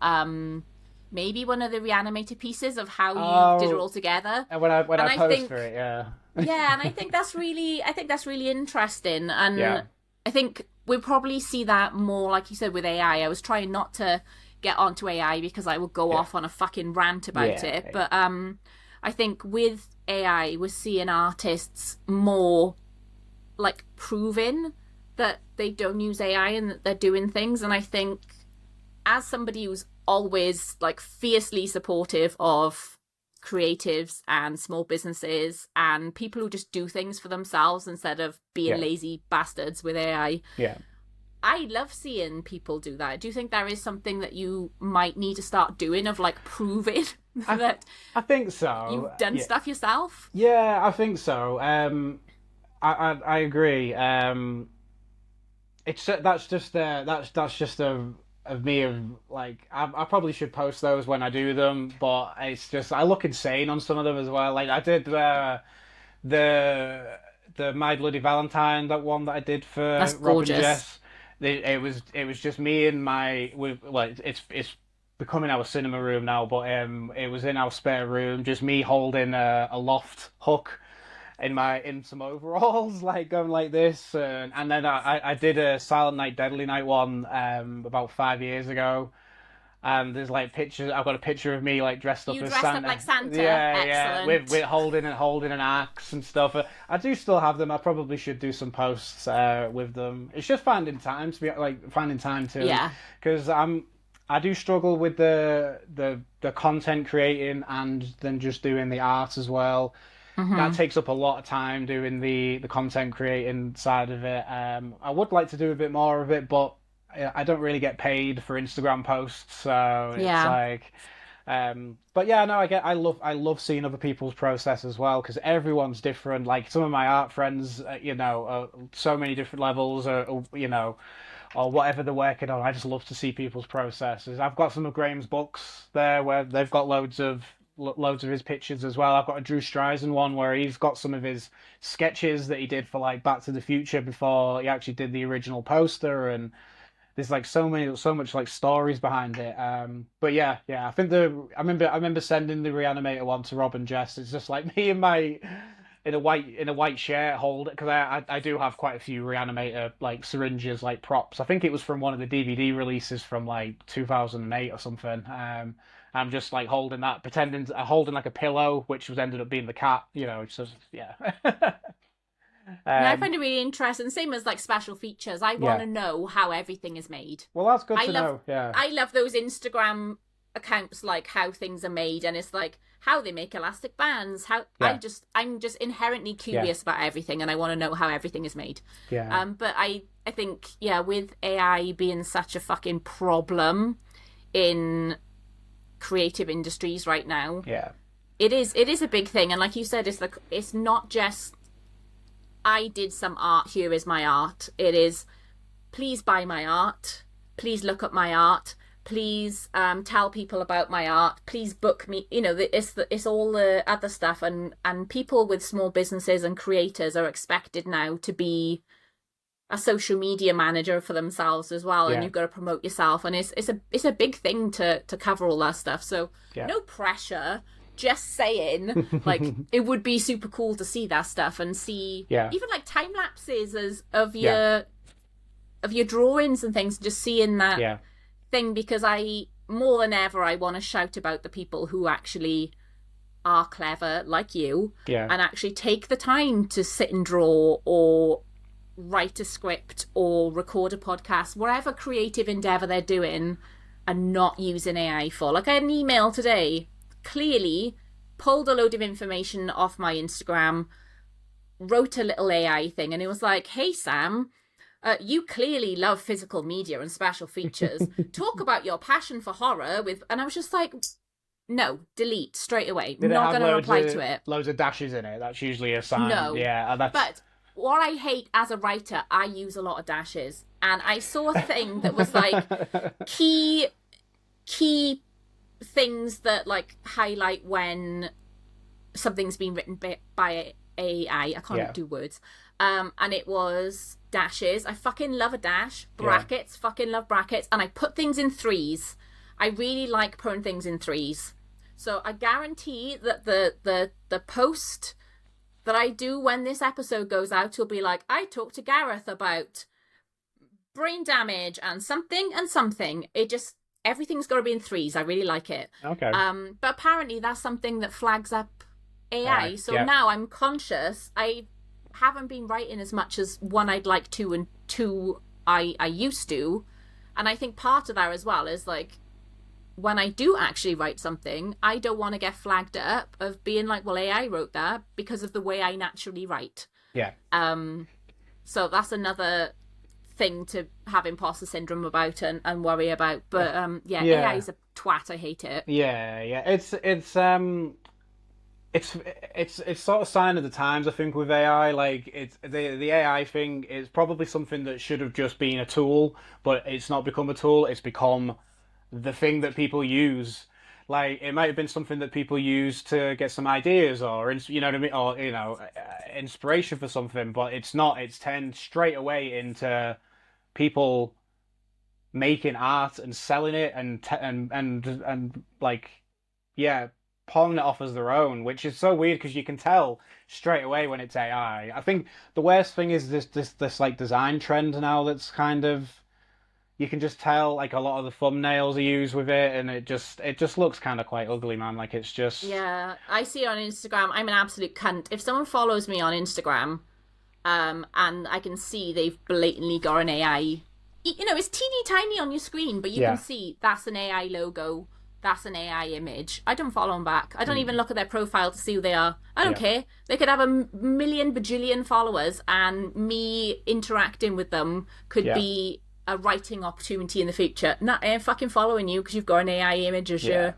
maybe one of the reanimated pieces of how you did it all together. And when I post for it, yeah, and I think that's really interesting. And I think we'll probably see that more, like you said, with AI. I was trying not to get onto AI because I would go off on a fucking rant about it. But I think with AI, we're seeing artists more like proving that they don't use AI and that they're doing things. And I think as somebody who's always like fiercely supportive of creatives and small businesses and people who just do things for themselves instead of being lazy bastards with AI, I love seeing people do that. Do you think there is something that you might need to start doing, of like proving that I think so. You've done stuff yourself? Yeah, I think so. I agree. That's just of me, of like I probably should post those when I do them, but it's just I look insane on some of them as well. Like I did the My Bloody Valentine, that one that I did for That's Rob gorgeous. and Jess. It was just me and it's becoming our cinema room now, but it was in our spare room, just me holding a loft hook in some overalls, like going like this, and then I did a Silent Night Deadly Night one about 5 years ago, and there's like pictures. I've got a picture of me like dressed up as Santa. Up like Santa. Yeah, Excellent. with holding an axe and stuff. I do still have them. I probably should do some posts with them. It's just finding time to because I do struggle with the content creating and then just doing the art as well. that takes up a lot of time doing the content creating side of it. I would like to do a bit more of it, but I don't really get paid for Instagram posts, so it's like. But yeah, no, I love seeing other people's process as well, because everyone's different. Like some of my art friends, so many different levels, or whatever they're working on. I just love to see people's processes. I've got some of Graham's books there where they've got loads of his pictures as well. I've got a Drew Struzan one where he's got some of his sketches that he did for like Back to the Future before he actually did the original poster, and there's like so much like stories behind it. But yeah, I think I remember sending the Reanimator one to Rob and Jess. It's just like me and my in a white shirt hold, because I do have quite a few Reanimator like syringes, like props. I think it was from one of the DVD releases from like 2008 or something. I'm just like holding that, holding like a pillow, which ended up being the cat. It's just yeah. I find it really interesting. Same as like special features. I want to know how everything is made. Well, that's good to know. Yeah, I love those Instagram accounts, like how things are made, and it's like how they make elastic bands. I'm just inherently curious about everything, and I want to know how everything is made. Yeah. But I think with AI being such a fucking problem in creative industries right now. Yeah. It is a big thing, and like you said, it's not just I did some art, here is my art. It is, please buy my art, please look at my art, please tell people about my art, please book me. It's all the other stuff, and people with small businesses and creators are expected now to be a social media manager for themselves as well, and you've got to promote yourself, and it's a big thing to cover all that stuff. So no pressure. Just saying, like, it would be super cool to see that stuff and see even like time lapses of your drawings and things, just seeing that thing, because more than ever I want to shout about the people who actually are clever like you and actually take the time to sit and draw or write a script or record a podcast, whatever creative endeavor they're doing, and not using AI for. Like, I had an email today, clearly pulled a load of information off my Instagram, wrote a little AI thing, and it was like, hey Sam, you clearly love physical media and special features. Talk about your passion for horror and I was just like, no, delete straight away. Not going to reply to it. Loads of dashes in it. That's usually a sign. No. Yeah, but what I hate as a writer, I use a lot of dashes, and I saw a thing that was like key things that like highlight when something's been written by AI. I can't do words. And it was dashes. I fucking love a dash. Brackets. Fucking love brackets. And I put things in threes. I really like putting things in threes. So I guarantee that the post that I do when this episode goes out will be like, I talked to Garreth about brain damage and something and something. Everything's got to be in threes. I really like it. Okay. But apparently that's something that flags up AI. So now I'm conscious. I haven't been writing as much as one I'd like to, and two I used to. And I think part of that as well is like, when I do actually write something, I don't want to get flagged up of being like, well, AI wrote that because of the way I naturally write. Yeah. So that's another thing to have imposter syndrome about and worry about. But AI is a twat. I hate it. Yeah. It's sort of sign of the times, I think, with AI. Like, it's the AI thing is probably something that should have just been a tool, but it's not become a tool. It's become the thing that people use. Like, it might have been something that people use to get some ideas or, you know what I mean, or, inspiration for something, but it's not. It's turned straight away into people making art and selling it and like, pawning it off as their own, which is so weird because you can tell straight away when it's AI. I think the worst thing is this like design trend now that's kind of, you can just tell, like, a lot of the thumbnails are used with it, and it just looks kind of quite ugly, man. Like, it's just... Yeah, I see on Instagram, I'm an absolute cunt. If someone follows me on Instagram, and I can see they've blatantly got an AI... it's teeny tiny on your screen, but you can see that's an AI logo that's an AI image. I don't follow them back. I don't even look at their profile to see who they are. I don't care. They could have a million bajillion followers, and me interacting with them could be a writing opportunity in the future. No, I ain't fucking following you because you've got an AI image as your...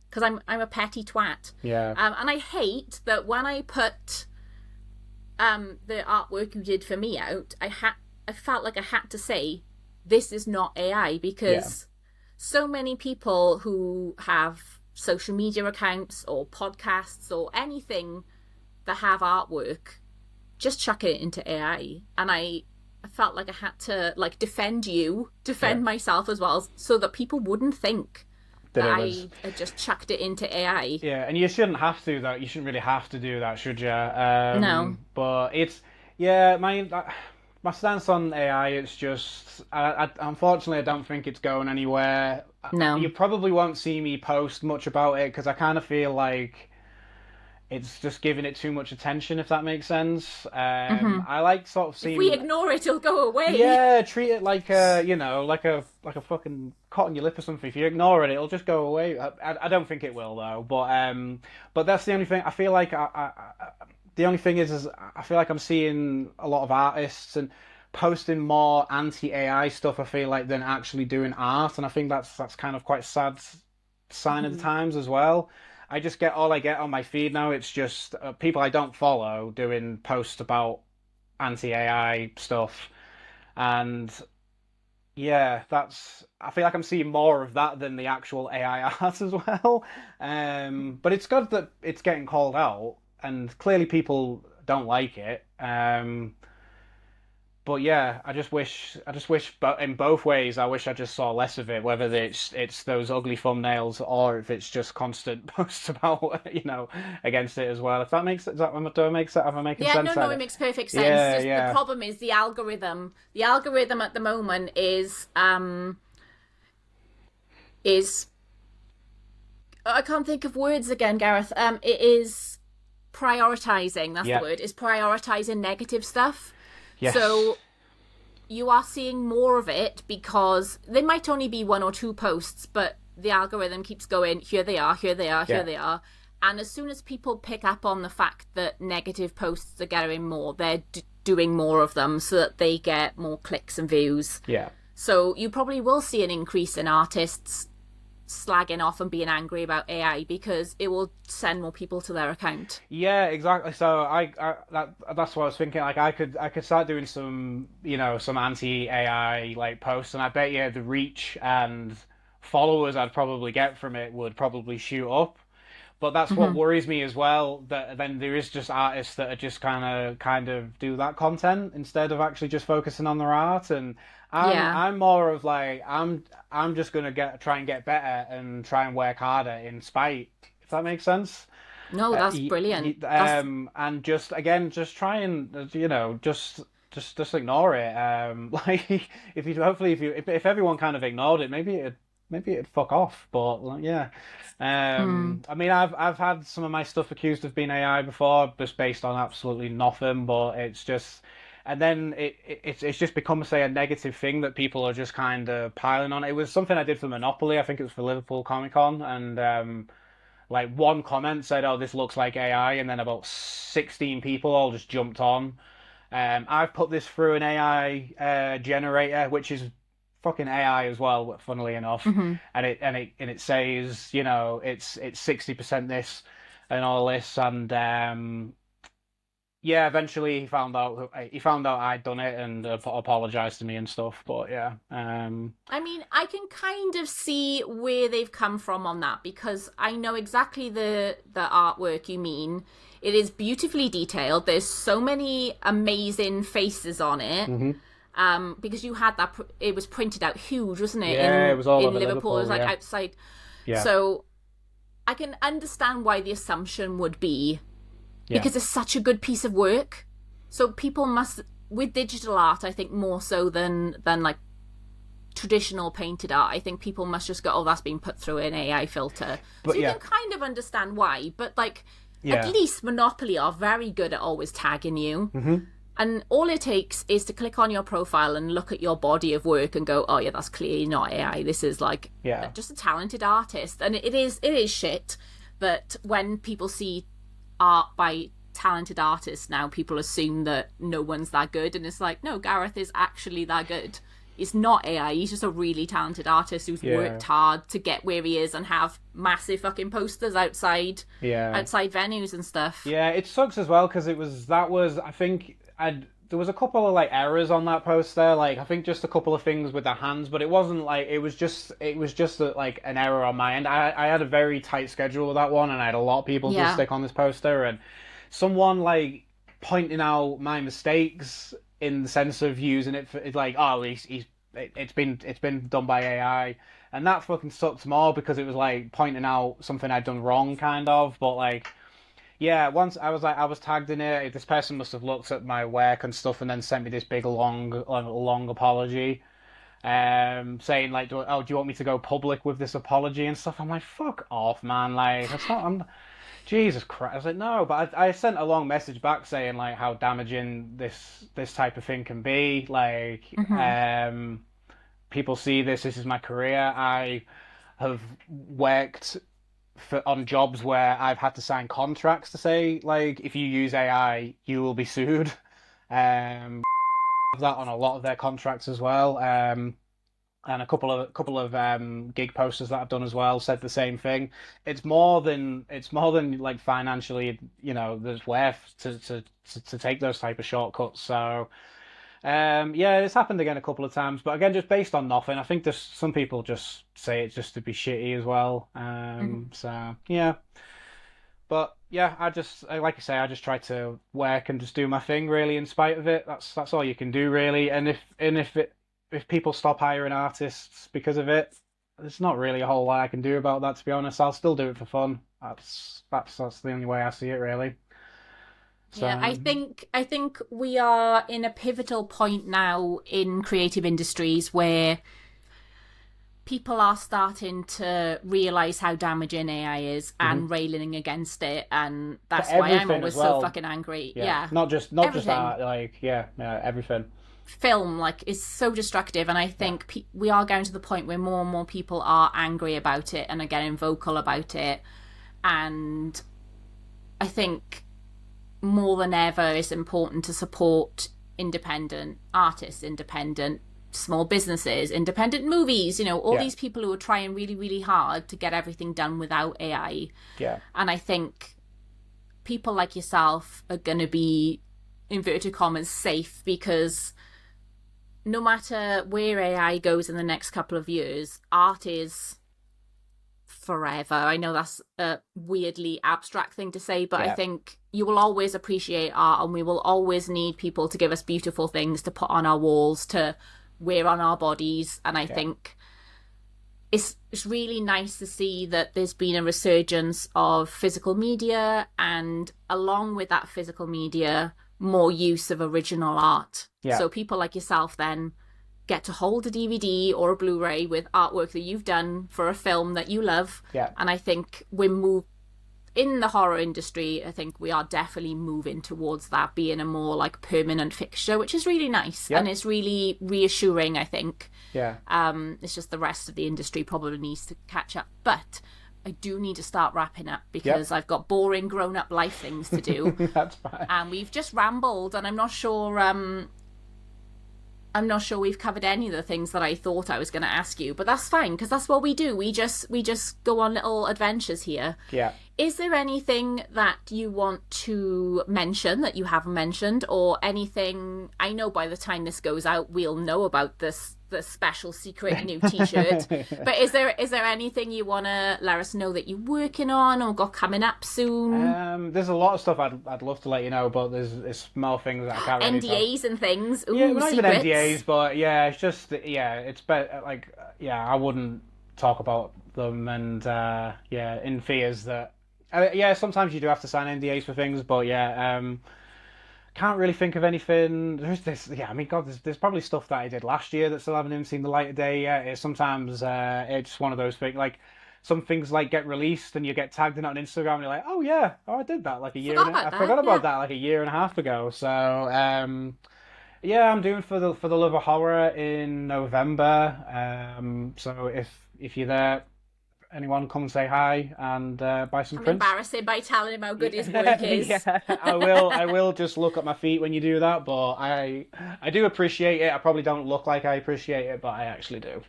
Because I'm a petty twat. Yeah. And I hate that when I put the artwork you did for me out, I felt like I had to say, this is not AI, because so many people who have social media accounts or podcasts or anything that have artwork just chuck it into AI. And I felt like I had to like defend myself as well, so that people wouldn't think that I just chucked it into AI. Yeah, and you shouldn't have to, though. You shouldn't really have to do that, should you? No. But it's... my stance on AI, it's just... unfortunately, I don't think it's going anywhere. No. You probably won't see me post much about it, because I kind of feel like it's just giving it too much attention, if that makes sense. I like sort of seeing... If we ignore it, it'll go away. Yeah, treat it like like a fucking cut on your lip or something. If you ignore it, it'll just go away. I don't think it will, though. But that's the only thing. I feel like the only thing is I feel like I'm seeing a lot of artists and posting more anti-AI stuff, I feel like, than actually doing art, and I think that's kind of quite a sad sign of the times as well. I just get all I get on my feed now. It's just people I don't follow doing posts about anti-AI stuff, and yeah, I feel like I'm seeing more of that than the actual AI art as well. But it's good that it's getting called out, and clearly people don't like it. But yeah, I just wish, in both ways, I wish I just saw less of it. Whether it's those ugly thumbnails, or if it's just constant posts about against it as well. If that makes sense, am I making sense? No, it makes perfect sense. Yeah. The problem is the algorithm. The algorithm at the moment is I can't think of words again, Gareth. It is prioritizing. That's the word. Is prioritizing negative stuff. Yes. So you are seeing more of it because there might only be one or two posts, but the algorithm keeps going, here they are, here they are, here they are. And as soon as people pick up on the fact that negative posts are getting more, they're doing more of them so that they get more clicks and views. Yeah. So you probably will see an increase in artists slagging off and being angry about AI because it will send more people to their account. Yeah, exactly. So that's what I was thinking. Like I could start doing some some anti-AI like posts, and I bet you the reach and followers I'd probably get from it would probably shoot up. But that's what worries me as well. That then there is just artists that are just kind of do that content instead of actually just focusing on their art. And I'm more of like I'm just gonna try and get better and try and work harder in spite. If that makes sense. No, that's brilliant. And just try and just ignore it. Like if everyone kind of ignored it, maybe it'd fuck off. But yeah. I mean, I've had some of my stuff accused of being AI before, just based on absolutely nothing. But it's just, and then it's just become, say, a negative thing that people are just kind of piling on. It was something I did for Monopoly. I think it was for Liverpool Comic Con, and like one comment said, "Oh, this looks like AI," and then about 16 people all just jumped on. I've put this through an AI generator, which is fucking AI as well, funnily enough, and it says it's 60% this and all this, and eventually he found out I'd done it and apologized to me and stuff. But yeah, I mean, I can kind of see where they've come from on that, because I know exactly the artwork you mean. It is beautifully detailed. There's so many amazing faces on it. Because you had that, it was printed out huge, wasn't it? Yeah, it was all in over Liverpool. It was like outside. Yeah. So I can understand why the assumption would be, because it's such a good piece of work. So people must, with digital art, I think more so than like traditional painted art, I think people must just go, oh, that's been put through an AI filter. But so you can kind of understand why. But like, at least Monopoly are very good at always tagging you. And all it takes is to click on your profile and look at your body of work and go, oh yeah, that's clearly not AI. This is like just a talented artist. And it is shit that when people see art by talented artists now, people assume that no one's that good. And it's like, no, Garreth is actually that good. It's not AI. He's just a really talented artist who's worked hard to get where he is and have massive fucking posters outside venues and stuff. Yeah, it sucks as well because I think there was a couple of like errors on that poster. Like I think just a couple of things with the hands, but it wasn't like it was just like an error on my end. I had a very tight schedule with that one, and I had a lot of people to stick on this poster, and someone like pointing out my mistakes in the sense of using it for, it's like, oh, it's been done by AI, and that fucking sucks more because it was like pointing out something I'd done wrong, kind of. But like, yeah, once I was tagged in it. This person must have looked at my work and stuff, and then sent me this big long apology, saying like, do you want me to go public with this apology and stuff? I'm like, fuck off, man. Like, that's not. Jesus Christ. I was like, no, but I sent a long message back saying like how damaging this type of thing can be. Like, people see this is my career. I have worked on jobs where I've had to sign contracts to say like, if you use AI, you will be sued. That on a lot of their contracts as well. And a couple of gig posters that I've done as well said the same thing. It's more than like financially, there's worth to take those type of shortcuts. So it's happened again a couple of times, but again, just based on nothing. I think there's some people just say it just to be shitty as well. So yeah, but yeah, like I say, I just try to work and just do my thing really in spite of it. That's all you can do really. And if people stop hiring artists because of it, there's not really a whole lot I can do about that, to be honest. I'll still do it for fun. That's the only way I see it, really. So, yeah, I think we are in a pivotal point now in creative industries where people are starting to realise how damaging AI is and railing against it, and that's why I'm always so fucking angry. Yeah. Not just art, like, everything. Film is so destructive, and I think we are going to the point where more and more people are angry about it and are getting vocal about it, and I think more than ever it's important to support independent artists, independent small businesses, independent movies, all these people who are trying really, really hard to get everything done without AI. And I think people like yourself are going to be, inverted commas, safe, because no matter where AI goes in the next couple of years, art is forever. I know that's a weirdly abstract thing to say, but I think you will always appreciate art, and we will always need people to give us beautiful things to put on our walls, to wear on our bodies. And I think it's really nice to see that there's been a resurgence of physical media, and along with that physical media, more use of original art. So people like yourself then get to hold a DVD or a Blu-ray with artwork that you've done for a film that you love. And I think in the horror industry, I think we are definitely moving towards that being a more permanent fixture, which is really nice. And it's really reassuring, I think. It's just the rest of the industry probably needs to catch up. But I do need to start wrapping up because I've got boring grown-up life things to do. That's fine. And we've just rambled, and I'm not sure we've covered any of the things that I thought I was going to ask you, but that's fine, because that's what we do. We just go on little adventures here. Is there anything that you want to mention that you haven't mentioned, or anything? I know by the time this goes out, we'll know about the special secret new T-shirt. But is there anything you want to let us know that you're working on or got coming up soon? There's a lot of stuff I'd love to let you know, but there's small things that I can't really NDAs and things. Ooh, not secrets. even NDAs, but it's just it's better. I wouldn't talk about them, and in fears that sometimes you do have to sign NDAs for things, but can't really think of anything. There's this, God, there's probably stuff that I did last year that still haven't even seen the light of day yet. It's sometimes it's one of those things. some things like get released and you get tagged in it on Instagram and you're like, oh yeah, I did that like a year. I forgot about that like a year and a half ago. So yeah, I'm doing for the Love of Horror in November. So if you're there, anyone come say hi and buy some prints. Embarrassing by telling him how good his work is. Yeah, I will just look at my feet when you do that, but I do appreciate it. I probably don't look like I appreciate it, but I actually do.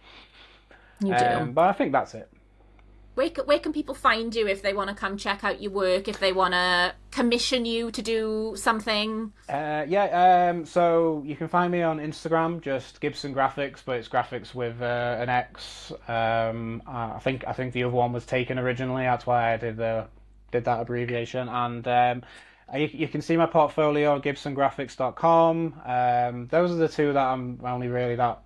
You do. But I think that's it. Where can people find you if they want to come check out your work, if they want to commission you to do something? So you can find me on Instagram, just Gibson Graphix, but it's graphics with an X. I think the other one was taken originally. That's why I did that abbreviation. And you can see my portfolio on gibsongraphix.com. Those are the two that I'm only really that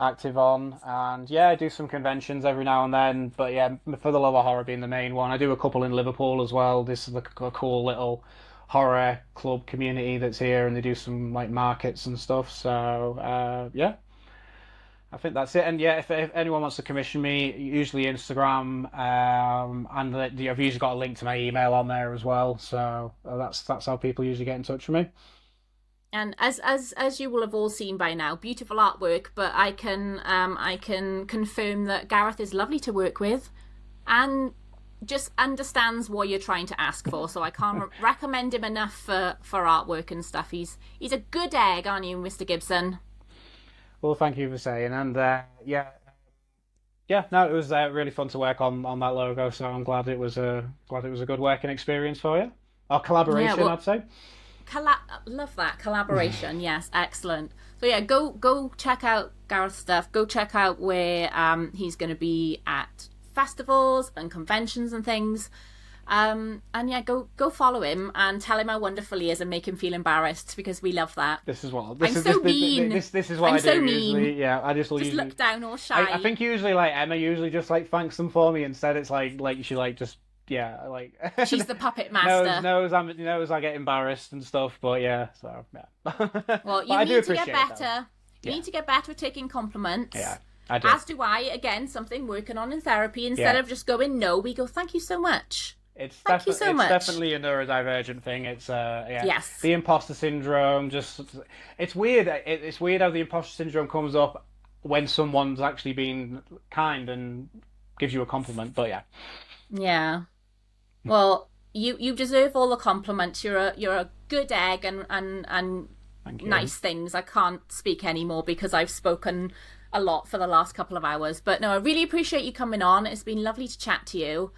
active on, and yeah, I do some conventions every now and then, but yeah, for the Love of Horror being the main one. I do a couple in Liverpool as well. This is a cool little horror club community that's here, and they do some like markets and stuff. So yeah, I think that's it. And yeah, if anyone wants to commission me, usually Instagram, and I've usually got a link to my email on there as well. So that's how people usually get in touch with me. And as you will have all seen by now, beautiful artwork. But I can confirm that Garreth is lovely to work with, and just understands what you're trying to ask for. So I can't recommend him enough for artwork and stuff. He's a good egg, aren't you, Mr. Gibson? Well, thank you for saying. And yeah, no, it was really fun to work on that logo. So I'm glad it was a good working experience for you. Or collaboration, I'd say. Love that collaboration. Yes, excellent. So yeah, go check out Gareth's stuff. Go check out where he's going to be at festivals and conventions and things. And yeah, go follow him and tell him how wonderful he is and make him feel embarrassed, because we love that. This is what This is what I do usually. Yeah, I just look down all shy. I think usually like Emma usually just like thanks them for me. Instead, it's like she like just. Yeah, like she's the puppet master. knows I get embarrassed and stuff, but yeah, so yeah. Well, you need to get better. You need to get better at taking compliments. Yeah, I do. As do I. Again, something working on in therapy. Instead of just going no, we go thank you so much. Thank you so much. It's definitely a neurodivergent thing. It's yes. The imposter syndrome. It's weird. It's weird how the imposter syndrome comes up when someone's actually been kind and gives you a compliment. But yeah. Yeah. Well, you deserve all the compliments. You're a good egg and nice things. I can't speak anymore because I've spoken a lot for the last couple of hours. But no, I really appreciate you coming on. It's been lovely to chat to you.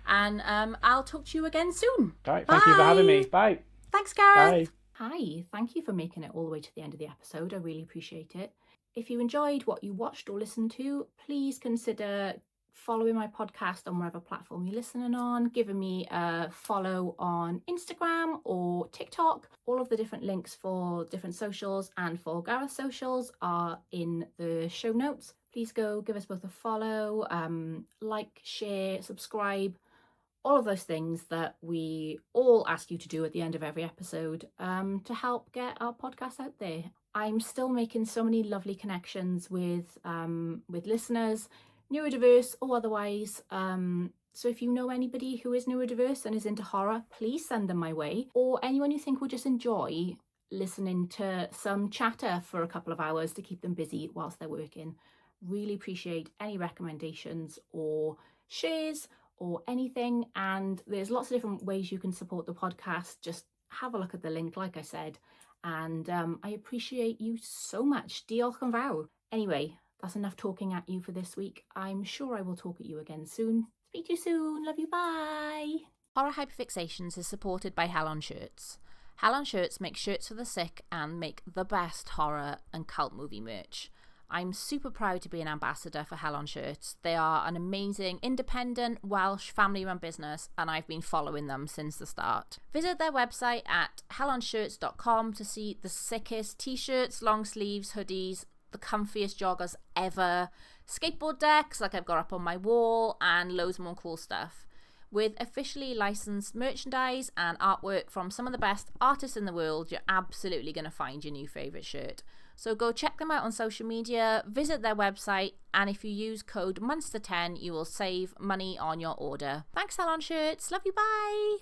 And I'll talk to you again soon. All right, thank you for having me. Bye. Thanks, Gareth. Bye. Hi, thank you for making it all the way to the end of the episode. I really appreciate it. If you enjoyed what you watched or listened to, please consider following my podcast on whatever platform you're listening on, giving me a follow on Instagram or TikTok. All of the different links for different socials and for Gareth's socials are in the show notes. Please go give us both a follow, like, share, subscribe, all of those things that we all ask you to do at the end of every episode to help get our podcast out there. I'm still making so many lovely connections with listeners, neurodiverse or otherwise. So if you know anybody who is neurodiverse and is into horror, please send them my way. Or anyone you think will just enjoy listening to some chatter for a couple of hours to keep them busy whilst they're working. Really appreciate any recommendations or shares or anything. And there's lots of different ways you can support the podcast. Just have a look at the link, like I said. And I appreciate you so much. Diolch yn fawr. Anyway, that's enough talking at you for this week. I'm sure I will talk at you again soon. Speak to you soon. Love you. Bye. Horror Hyperfixations is supported by Hell on Shirts. Hell on Shirts make shirts for the sick and make the best horror and cult movie merch. I'm super proud to be an ambassador for Hell on Shirts. They are an amazing, independent, Welsh, family-run business, and I've been following them since the start. Visit their website at hellonshirts.com to see the sickest t-shirts, long sleeves, hoodies, the comfiest joggers ever, skateboard decks like I've got up on my wall, and loads more cool stuff. With officially licensed merchandise and artwork from some of the best artists in the world, you're absolutely going to find your new favourite shirt. So go check them out on social media, visit their website, and if you use code Monster10, you will save money on your order. Thanks, Salon Shirts. Love you. Bye.